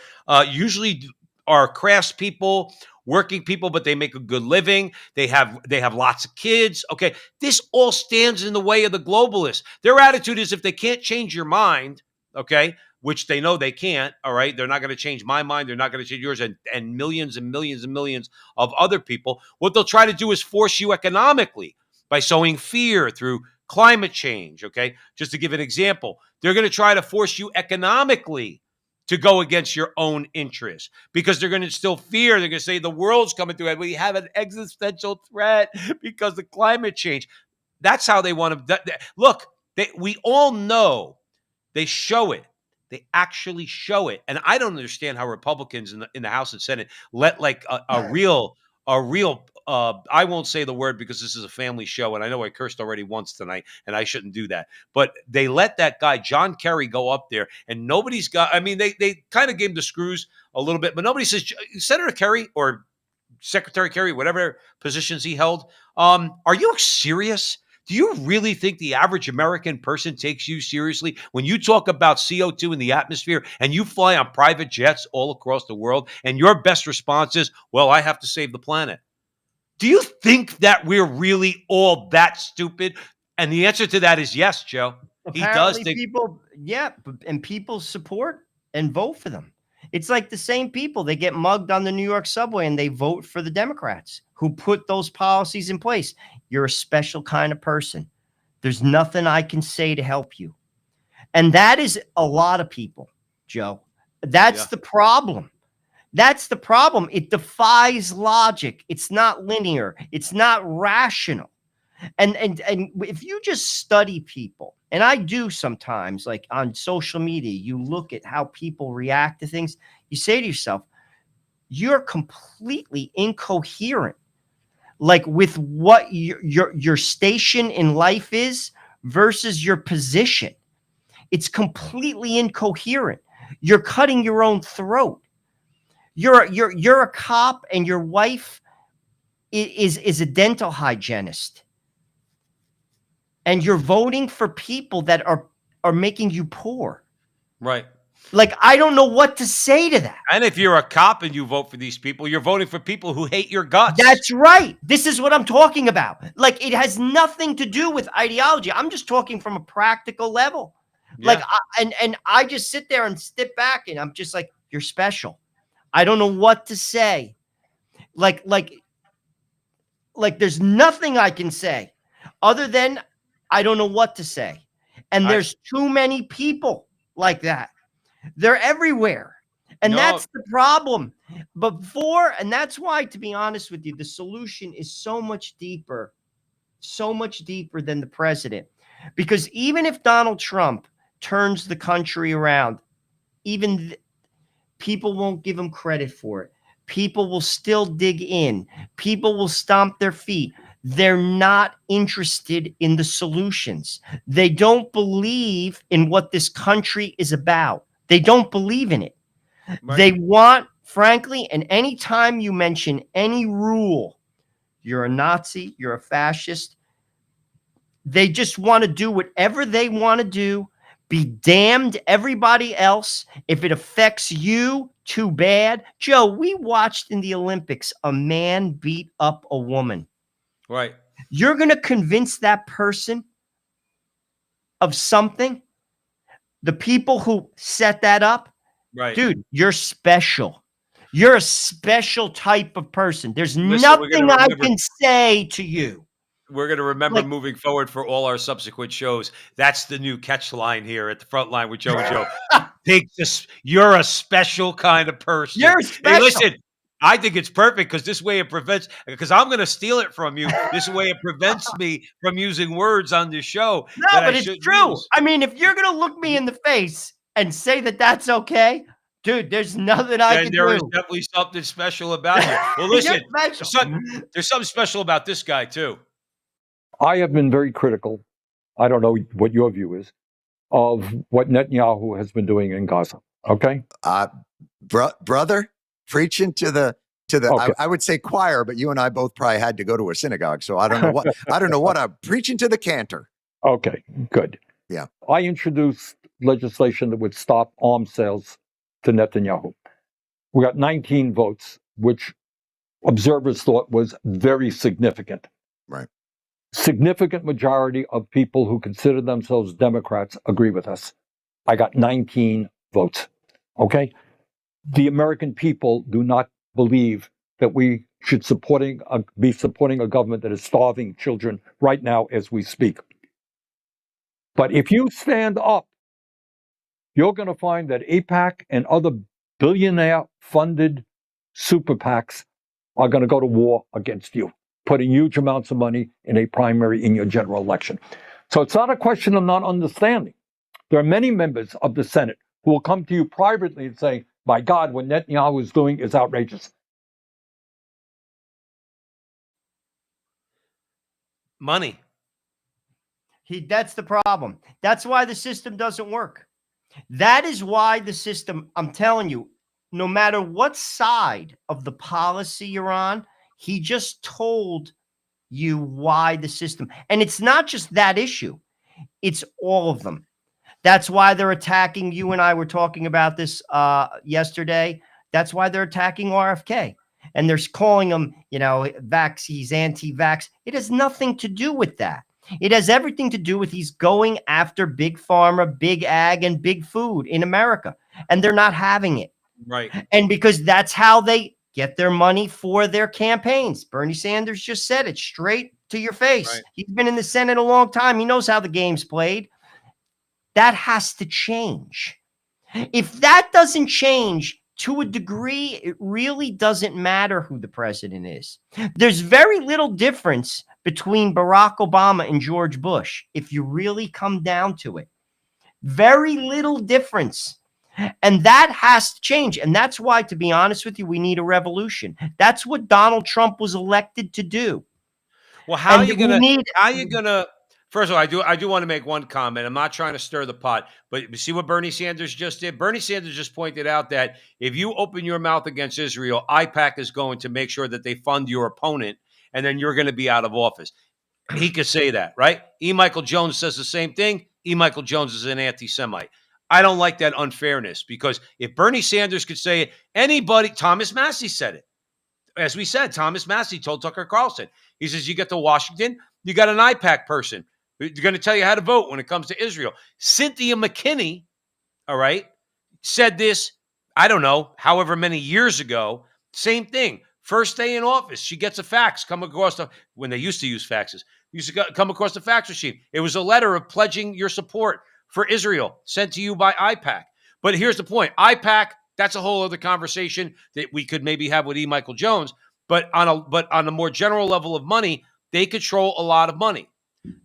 usually are craftspeople, working people, but they make a good living. They have lots of kids. Okay, this all stands in the way of the globalists. Their attitude is if they can't change your mind, okay, which they know they can't, all right? They're not going to change my mind. They're not going to change yours and millions and millions and millions of other people. What they'll try to do is force you economically by sowing fear through climate change, okay? Just to give an example, they're going to try to force you economically to go against your own interests because they're going to instill fear. They're going to say the world's coming to it. We have an existential threat because of climate change. That's how they want to look. We all know they show it. They actually show it. And I don't understand how Republicans in the House and Senate let like a real, I won't say the word because this is a family show. And I know I cursed already once tonight and I shouldn't do that. But they let that guy, John Kerry, go up there and nobody's got, I mean, they kind of gave him the screws a little bit, but nobody says, Senator Kerry or Secretary Kerry, whatever positions he held, are you serious? Do you really think the average American person takes you seriously when you talk about CO2 in the atmosphere and you fly on private jets all across the world and your best response is, well, I have to save the planet? Do you think that we're really all that stupid? And the answer to that is yes, Joe. Apparently he does think people, and people support and vote for them. It's like the same people, they get mugged on the New York subway and they vote for the Democrats who put those policies in place. You're a special kind of person. There's nothing I can say to help you. And that is a lot of people, Joe. That's the problem. That's the problem. It defies logic. It's not linear. It's not rational. And if you just study people, and I do sometimes, like on social media, you look at how people react to things, you say to yourself, you're completely incoherent, like with what your station in life is versus your position. It's completely incoherent. You're cutting your own throat. You're a cop and your wife is a dental hygienist. And you're voting for people that are making you poor. Right. Like, I don't know what to say to that. And if you're a cop and you vote for these people, you're voting for people who hate your guts. That's right. This is what I'm talking about. Like, it has nothing to do with ideology. I'm just talking from a practical level. Yeah. Like, I just sit there and step back and I'm just like, you're special. I don't know what to say. Like there's nothing I can say other than I don't know what to say. And there's too many people like that. They're everywhere. And that's the problem. And that's why, to be honest with you, the solution is so much deeper than the president. Because even if Donald Trump turns the country around, people won't give him credit for it. People will still dig in. People will stomp their feet. They're not interested in the solutions. They don't believe in what this country is about. They don't believe in it. Right. They want frankly, and anytime you mention any rule, you're a Nazi, you're a fascist. They just want to do whatever they want to do. Be damned everybody else. If it affects you, too bad. Joe, we watched in the Olympics a man beat up a woman. Right. You're going to convince that person of something? The people who set that up? Right. Dude, you're special. You're a special type of person. There's Listen, we're gonna nothing I remember- can say to you. We're going to remember moving forward for all our subsequent shows. That's the new catch line here at the front line with Joe and Joe. Take this. You're a special kind of person. You're special. Hey, listen, I think it's perfect because this way it prevents, because I'm going to steal it from you. This way it prevents me from using words on this show. No, but it's true. I mean, if you're going to look me in the face and say that that's okay, dude, there's nothing I can do. There is definitely something special about you. Well, listen, special. there's something special about this guy, too. I have been very critical, I don't know what your view is, of what Netanyahu has been doing in Gaza. Okay? Brother, preaching to the Okay. I would say choir, but you and I both probably had to go to a synagogue, so I don't know what I'm preaching to the cantor. Okay, good. Yeah. I introduced legislation that would stop arms sales to Netanyahu. We got 19 votes, which observers thought was very significant. Right. Significant majority of people who consider themselves Democrats agree with us. I got 19 votes. Okay? The American people do not believe that we should be supporting a government that is starving children right now as we speak. But if you stand up, you're going to find that AIPAC and other billionaire-funded super PACs are going to go to war against you, putting huge amounts of money in a primary in your general election. So it's not a question of not understanding. There are many members of the Senate who will come to you privately and say, my God, what Netanyahu is doing is outrageous. Money. That's the problem. That's why the system doesn't work. That is why the system, I'm telling you, no matter what side of the policy you're on, he just told you why the system. And it's not just that issue. It's all of them. That's why they're attacking. You and I were talking about this yesterday. That's why they're attacking RFK. And they're calling him, he's anti-vax. It has nothing to do with that. It has everything to do with he's going after big pharma, big ag, and big food in America. And they're not having it. Right. And because that's how they get their money for their campaigns. Bernie Sanders just said it straight to your face. Right. He's been in the Senate a long time. He knows how the game's played. That has to change. If that doesn't change to a degree, it really doesn't matter who the president is. There's very little difference between Barack Obama and George Bush, if you really come down to it. Very little difference. And that has to change. And that's why, to be honest with you, we need a revolution. That's what Donald Trump was elected to do. Well, how are you gonna first of all, I do want to make one comment. I'm not trying to stir the pot, but you see what Bernie Sanders just did? Bernie Sanders just pointed out that if you open your mouth against Israel, IPAC is going to make sure that they fund your opponent, and then you're going to be out of office. He could say that, right? E. Michael Jones says the same thing. E. Michael Jones is an anti-Semite. I don't like that unfairness, because if Bernie Sanders could say it, anybody, Thomas Massey said it. As we said, Thomas Massey told Tucker Carlson, he says, you get to Washington, you got an IPAC person. They're going to tell you how to vote when it comes to Israel. Cynthia McKinney, all right, said this, I don't know, however many years ago. Same thing. First day in office, she gets a fax come across when they used to use faxes. Used to come across the fax machine. It was a letter of pledging your support for Israel sent to you by IPAC. But here's the point. IPAC, that's a whole other conversation that we could maybe have with E. Michael Jones. But on a more general level of money, they control a lot of money.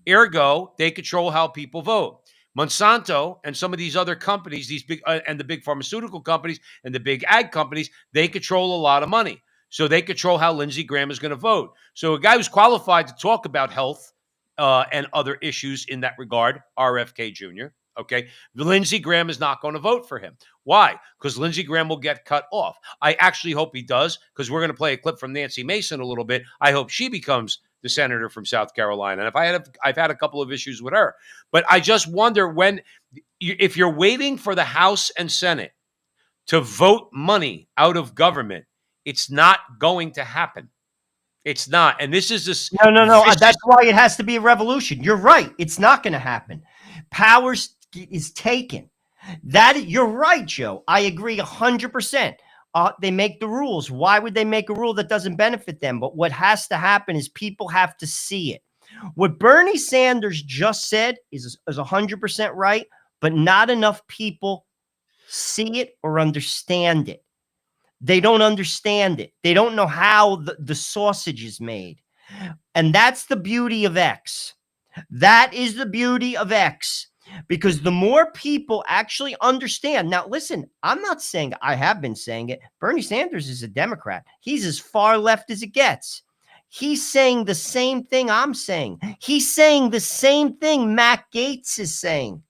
Ergo, they control how people vote. Monsanto and some of these other companies, these big and the big pharmaceutical companies and the big ag companies, they control a lot of money. So they control how Lindsey Graham is going to vote. So a guy who's qualified to talk about health and other issues in that regard, RFK Jr., Okay. Lindsey Graham is not going to vote for him. Why? Because Lindsey Graham will get cut off. I actually hope he does, because we're going to play a clip from Nancy Mason a little bit. I hope she becomes the senator from South Carolina. And I've had a couple of issues with her, but I just wonder if you're waiting for the House and Senate to vote money out of government, it's not going to happen. It's not. And this is this. No. That's why it has to be a revolution. You're right. It's not going to happen. Power is taken. You're right, Joe. I agree 100%. They make the rules. Why would they make a rule that doesn't benefit them? But what has to happen is people have to see it. What Bernie Sanders just said is 100% right, but not enough people see it or understand it. They don't understand it. They don't know how the sausage is made. And that's the beauty of X. That is the beauty of X. Because the more people actually understand. Now, listen, I'm not saying, I have been saying it. Bernie Sanders is a Democrat. He's as far left as it gets. He's saying the same thing I'm saying. He's saying the same thing Matt Gaetz is saying.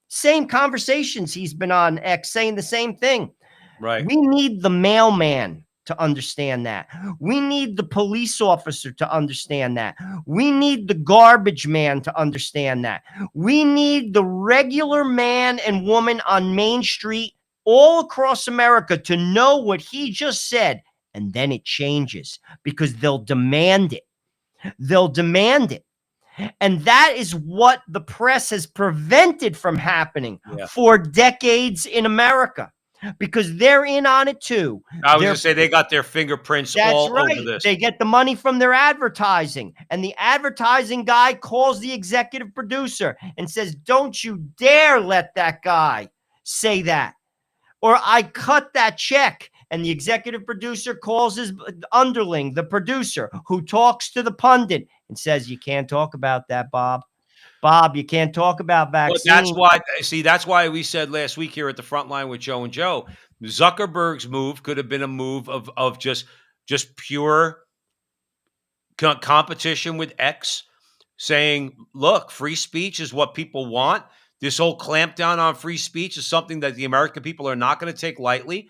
Same conversations he's been on X saying the same thing. Right. We need the mailman to understand that. We need the police officer to understand that. We need the garbage man to understand that. We need the regular man and woman on Main Street all across America to know what he just said. And then it changes because they'll demand it. They'll demand it. And that is what the press has prevented from happening for decades in America. Because they're in on it too. I was going to say they got their fingerprints all over this. They get the money from their advertising. And the advertising guy calls the executive producer and says, don't you dare let that guy say that. Or I cut that check. And the executive producer calls his underling, the producer, who talks to the pundit and says, you can't talk about that, Bob. Bob, you can't talk about vaccines. That's why we said last week here at the front line with Joe and Joe, Zuckerberg's move could have been a move of just pure competition with X, saying, look, free speech is what people want. This whole clampdown on free speech is something that the American people are not going to take lightly.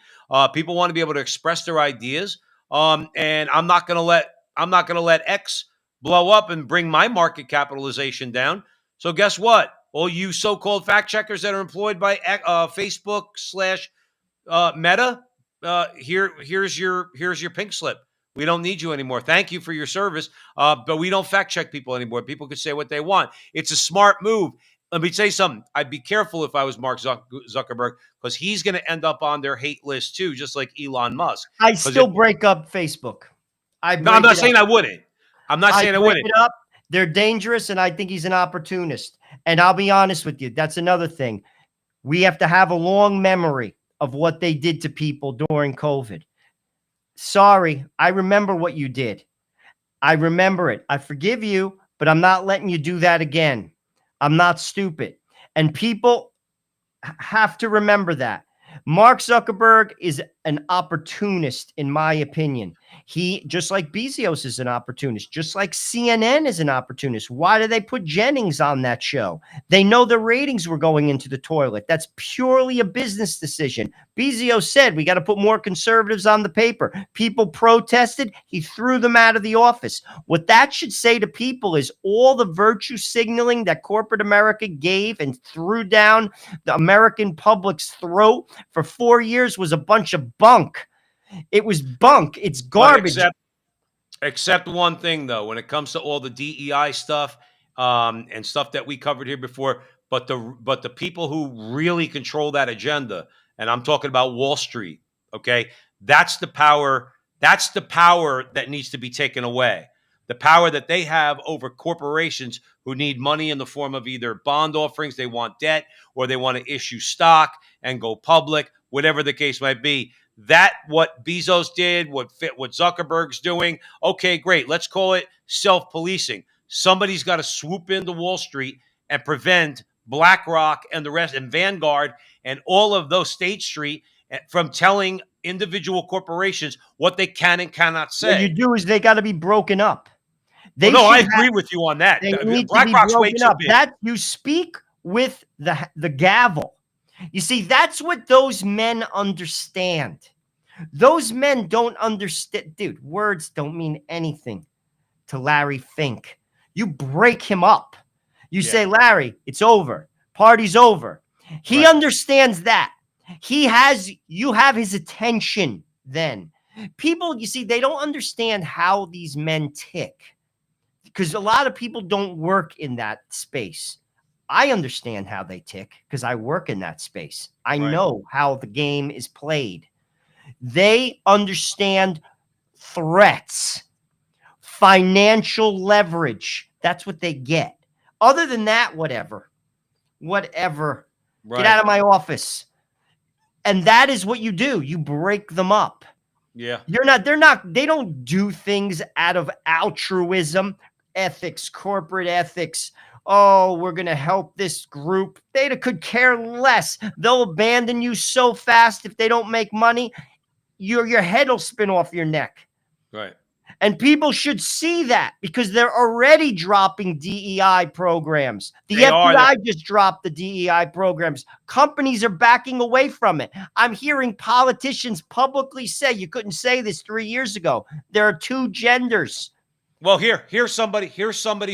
People want to be able to express their ideas, and I'm not going to let X blow up and bring my market capitalization down. So guess what? All you so-called fact checkers that are employed by Facebook / Meta, here's your pink slip. We don't need you anymore. Thank you for your service, but we don't fact check people anymore. People can say what they want. It's a smart move. Let me say something. I'd be careful if I was Mark Zuckerberg, because he's going to end up on their hate list too, just like Elon Musk. I still break up Facebook. I'm not saying I wouldn't. I'm not saying I wouldn't. It up. They're dangerous, and I think he's an opportunist. And I'll be honest with you. That's another thing. We have to have a long memory of what they did to people during COVID. Sorry, I remember what you did. I remember it. I forgive you, but I'm not letting you do that again. I'm not stupid. And people have to remember that. Mark Zuckerberg is an opportunist, in my opinion. He, just like Bezos is an opportunist, just like CNN is an opportunist. Why do they put Jennings on that show? They know the ratings were going into the toilet. That's purely a business decision. Bezos said, we got to put more conservatives on the paper. People protested. He threw them out of the office. What that should say to people is all the virtue signaling that corporate America gave and threw down the American public's throat for 4 years was a bunch of bunk. It was bunk. It's garbage. Except one thing, though, when it comes to all the DEI stuff and stuff that we covered here before, but the people who really control that agenda, and I'm talking about Wall Street, okay, that's the power. That's the power that needs to be taken away. The power that they have over corporations who need money in the form of either bond offerings, they want debt, or they want to issue stock and go public, whatever the case might be. That what Bezos did, what Zuckerberg's doing. Okay, great. Let's call it self-policing. Somebody's got to swoop into Wall Street and prevent BlackRock and the rest, and Vanguard and all of those State Street from telling individual corporations what they can and cannot say. What you do is they got to be broken up. I agree with you on that. They need BlackRock's to be way broken too up. big. That you speak with the gavel. You see, that's what those men understand. Those men don't understand. Dude, words don't mean anything to Larry Fink. You break him up. You say, Larry, it's over. Party's over. He understands that. You have his attention then. People, you see, they don't understand how these men tick because a lot of people don't work in that space. I understand how they tick because I work in that space. I know how the game is played. They understand threats, financial leverage. That's what they get. Other than that, whatever. Get out of my office. And that is what you do. You break them up. Yeah. They don't do things out of altruism, ethics, corporate ethics. Oh, we're going to help this group. They could care less. They'll abandon you so fast if they don't make money. Your head will spin off your neck. Right. And people should see that because they're already dropping DEI programs. The FBI just dropped the DEI programs. Companies are backing away from it. I'm hearing politicians publicly say, you couldn't say this 3 years ago, there are two genders. Well, here's somebody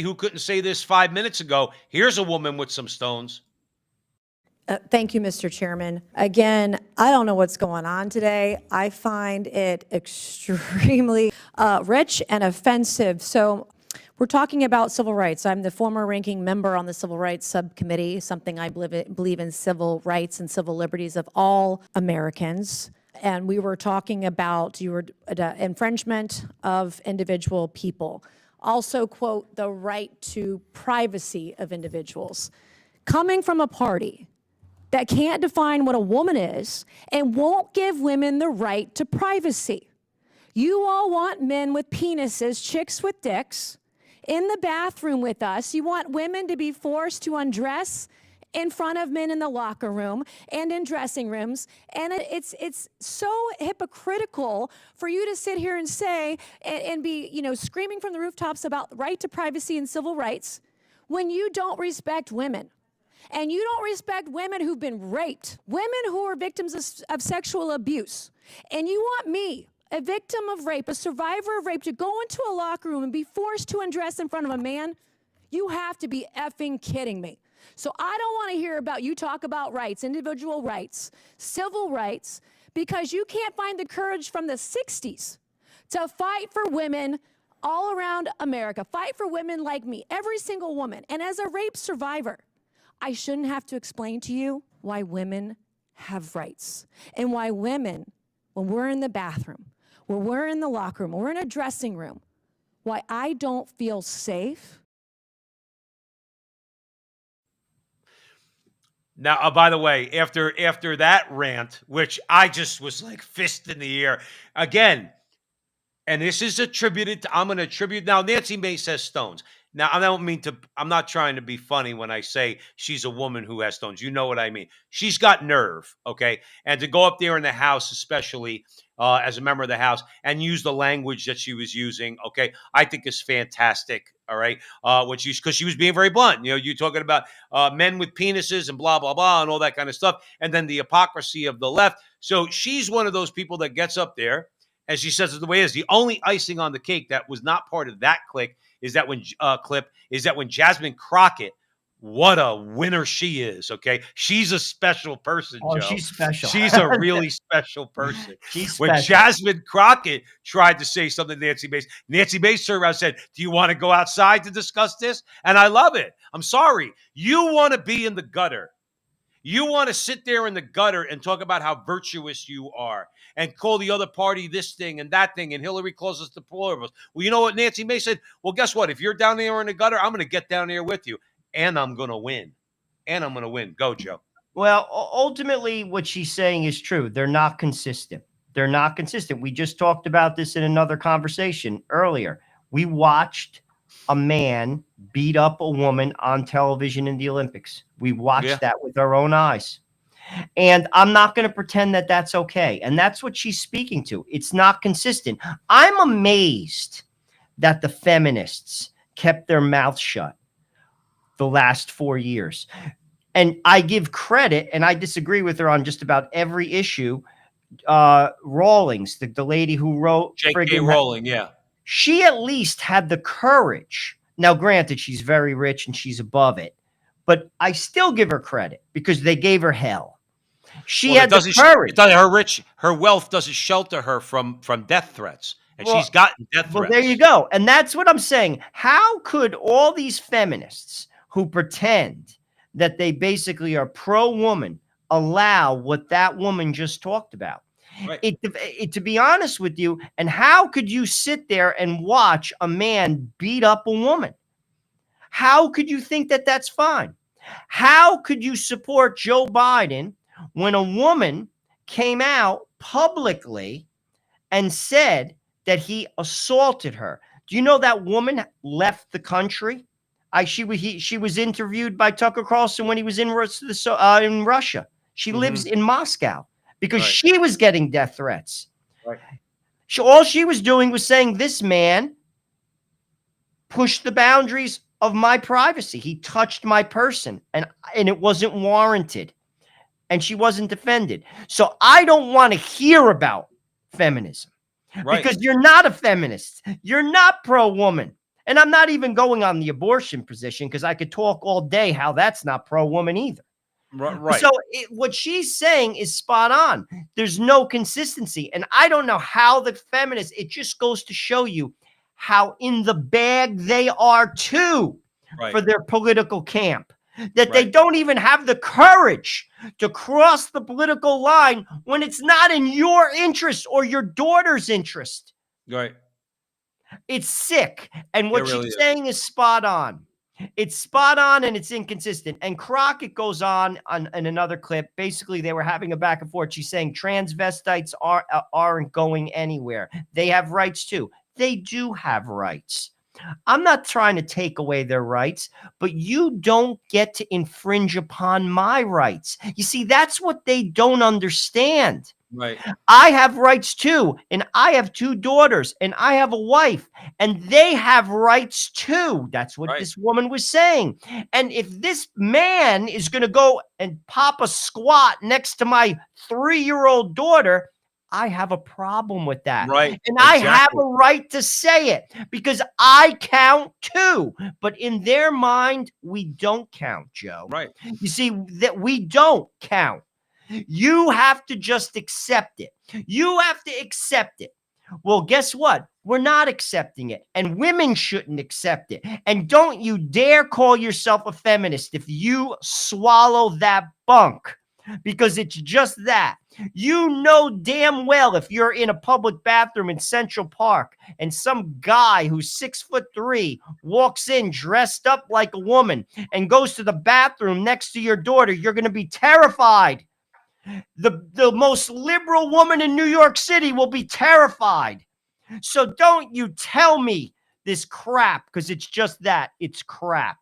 who couldn't say this 5 minutes ago. Here's a woman with some stones. Thank you, Mr. Chairman. Again, I don't know what's going on today. I find it extremely rich and offensive. So we're talking about civil rights. I'm the former ranking member on the Civil Rights Subcommittee, something I believe in civil rights and civil liberties of all Americans. And we were talking about infringement of individual people. Also, quote, the right to privacy of individuals. Coming from a party that can't define what a woman is and won't give women the right to privacy. You all want men with penises, chicks with dicks, in the bathroom with us. You want women to be forced to undress in front of men in the locker room and in dressing rooms. And it's so hypocritical for you to sit here and say and be, screaming from the rooftops about the right to privacy and civil rights when you don't respect women. And you don't respect women who've been raped, women who are victims of sexual abuse. And you want me, a victim of rape, a survivor of rape, to go into a locker room and be forced to undress in front of a man? You have to be effing kidding me. So I don't want to hear about you talk about rights, individual rights, civil rights, because you can't find the courage from the 60s to fight for women all around America, fight for women like me, every single woman. And as a rape survivor, I shouldn't have to explain to you why women have rights and why women, when we're in the bathroom, when we're in the locker room, when we're in a dressing room, why I don't feel safe. Now, by the way, after that rant, which I just was like fist in the air again, and this is attributed to, I'm going to attribute now. Nancy Mace says stones. Now, I'm not trying to be funny when I say she's a woman who has stones. You know what I mean. She's got nerve, okay? And to go up there in the House, especially as a member of the House, and use the language that she was using, okay, I think is fantastic, all right? Because she was being very blunt. You're talking about men with penises and blah, blah, blah, and all that kind of stuff, and then the hypocrisy of the left. So she's one of those people that gets up there, and she says it the way it is. The only icing on the cake that was not part of that clip is that when Jasmine Crockett, what a winner she is, okay? She's a special person, Joe. She's special. She's a really special person. She's when special. Jasmine Crockett tried to say something to Nancy Mace turned around and said, do you want to go outside to discuss this? And I love it. I'm sorry. You want to be in the gutter. You want to sit there in the gutter and talk about how virtuous you are and call the other party this thing and that thing, and Hillary calls us deplorables. Well, you know what Nancy Mace said? Well, guess what? If you're down there in the gutter, I'm going to get down there with you, and I'm going to win. Go, Joe. Well, ultimately, what she's saying is true. They're not consistent. We just talked about this in another conversation earlier. We watched a man beat up a woman on television in the Olympics. We watched that with our own eyes. And I'm not going to pretend that that's okay. And that's what she's speaking to. It's not consistent. I'm amazed that the feminists kept their mouths shut the last 4 years. And I give credit, and I disagree with her on just about every issue. Rawlings, the lady who wrote J.K. Rowling, yeah. She at least had the courage. Now, granted, she's very rich and she's above it, but I still give her credit because they gave her hell. She had the courage. Her wealth doesn't shelter her from death threats, and Well, she's gotten death Well, threats. there you go. And that's what I'm saying. How could all these feminists who pretend that they basically are pro-woman allow what that woman just talked about? Right. To be honest with you, and how could you sit there and watch a man beat up a woman? How could you think that that's fine? How could you support Joe Biden when a woman came out publicly and said that he assaulted her? Do you know that woman left the country? She was interviewed by Tucker Carlson when he was in Russia. She lives in Moscow because she was getting death threats. Right. All she was doing was saying, this man pushed the boundaries of my privacy. He touched my person, and it wasn't warranted. And she wasn't defended. So I don't want to hear about feminism because you're not a feminist. You're not pro-woman. And I'm not even going on the abortion position because I could talk all day how that's not pro-woman either. Right. So what she's saying is spot on. There's no consistency. And I don't know how the feminists, it just goes to show you how in the bag they are too for their political camp. That they don't even have the courage to cross the political line when it's not in your interest or your daughter's interest. Right. It's sick. And what really she's is. saying is spot on. It's spot on and it's inconsistent. And Crockett goes on in another clip. Basically, they were having a back and forth. She's saying transvestites aren't going anywhere. They have rights too. They do have rights. I'm not trying to take away their rights, but you don't get to infringe upon my rights. You see, that's what they don't understand. Right. I have rights too, and I have 2 daughters, and I have a wife, and they have rights too. That's what this woman was saying. And if this man is going to go and pop a squat next to my 3-year-old daughter, I have a problem with that. Right. And I have a right to say it because I count too. But in their mind, we don't count, Joe. Right. You see, that we don't count. You have to just accept it. You have to accept it. Well, guess what? We're not accepting it. And women shouldn't accept it. And don't you dare call yourself a feminist if you swallow that bunk. Because it's just that. You know damn well if you're in a public bathroom in Central Park and some guy who's 6'3" walks in dressed up like a woman and goes to the bathroom next to your daughter, you're going to be terrified. The most liberal woman in New York City will be terrified. So don't you tell me this crap because it's just that. It's crap.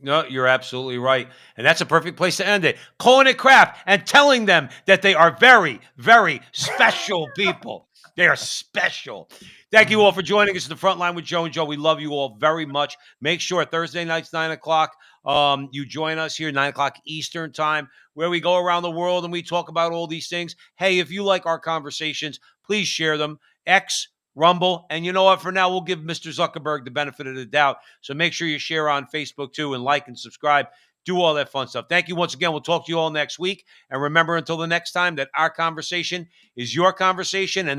No, you're absolutely right. And that's a perfect place to end it. Calling it crap and telling them that they are very, very special people. They are special. Thank you all for joining us in the front line with Joe and Joe. We love you all very much. Make sure Thursday nights, 9 o'clock, you join us here, 9 o'clock Eastern time, where we go around the world and we talk about all these things. Hey, if you like our conversations, please share them. X, Rumble, and you know what? For now, we'll give Mr. Zuckerberg the benefit of the doubt. So make sure you share on Facebook too and like and subscribe. Do all that fun stuff. Thank you once again. We'll talk to you all next week. And remember, until the next time, that our conversation is your conversation. And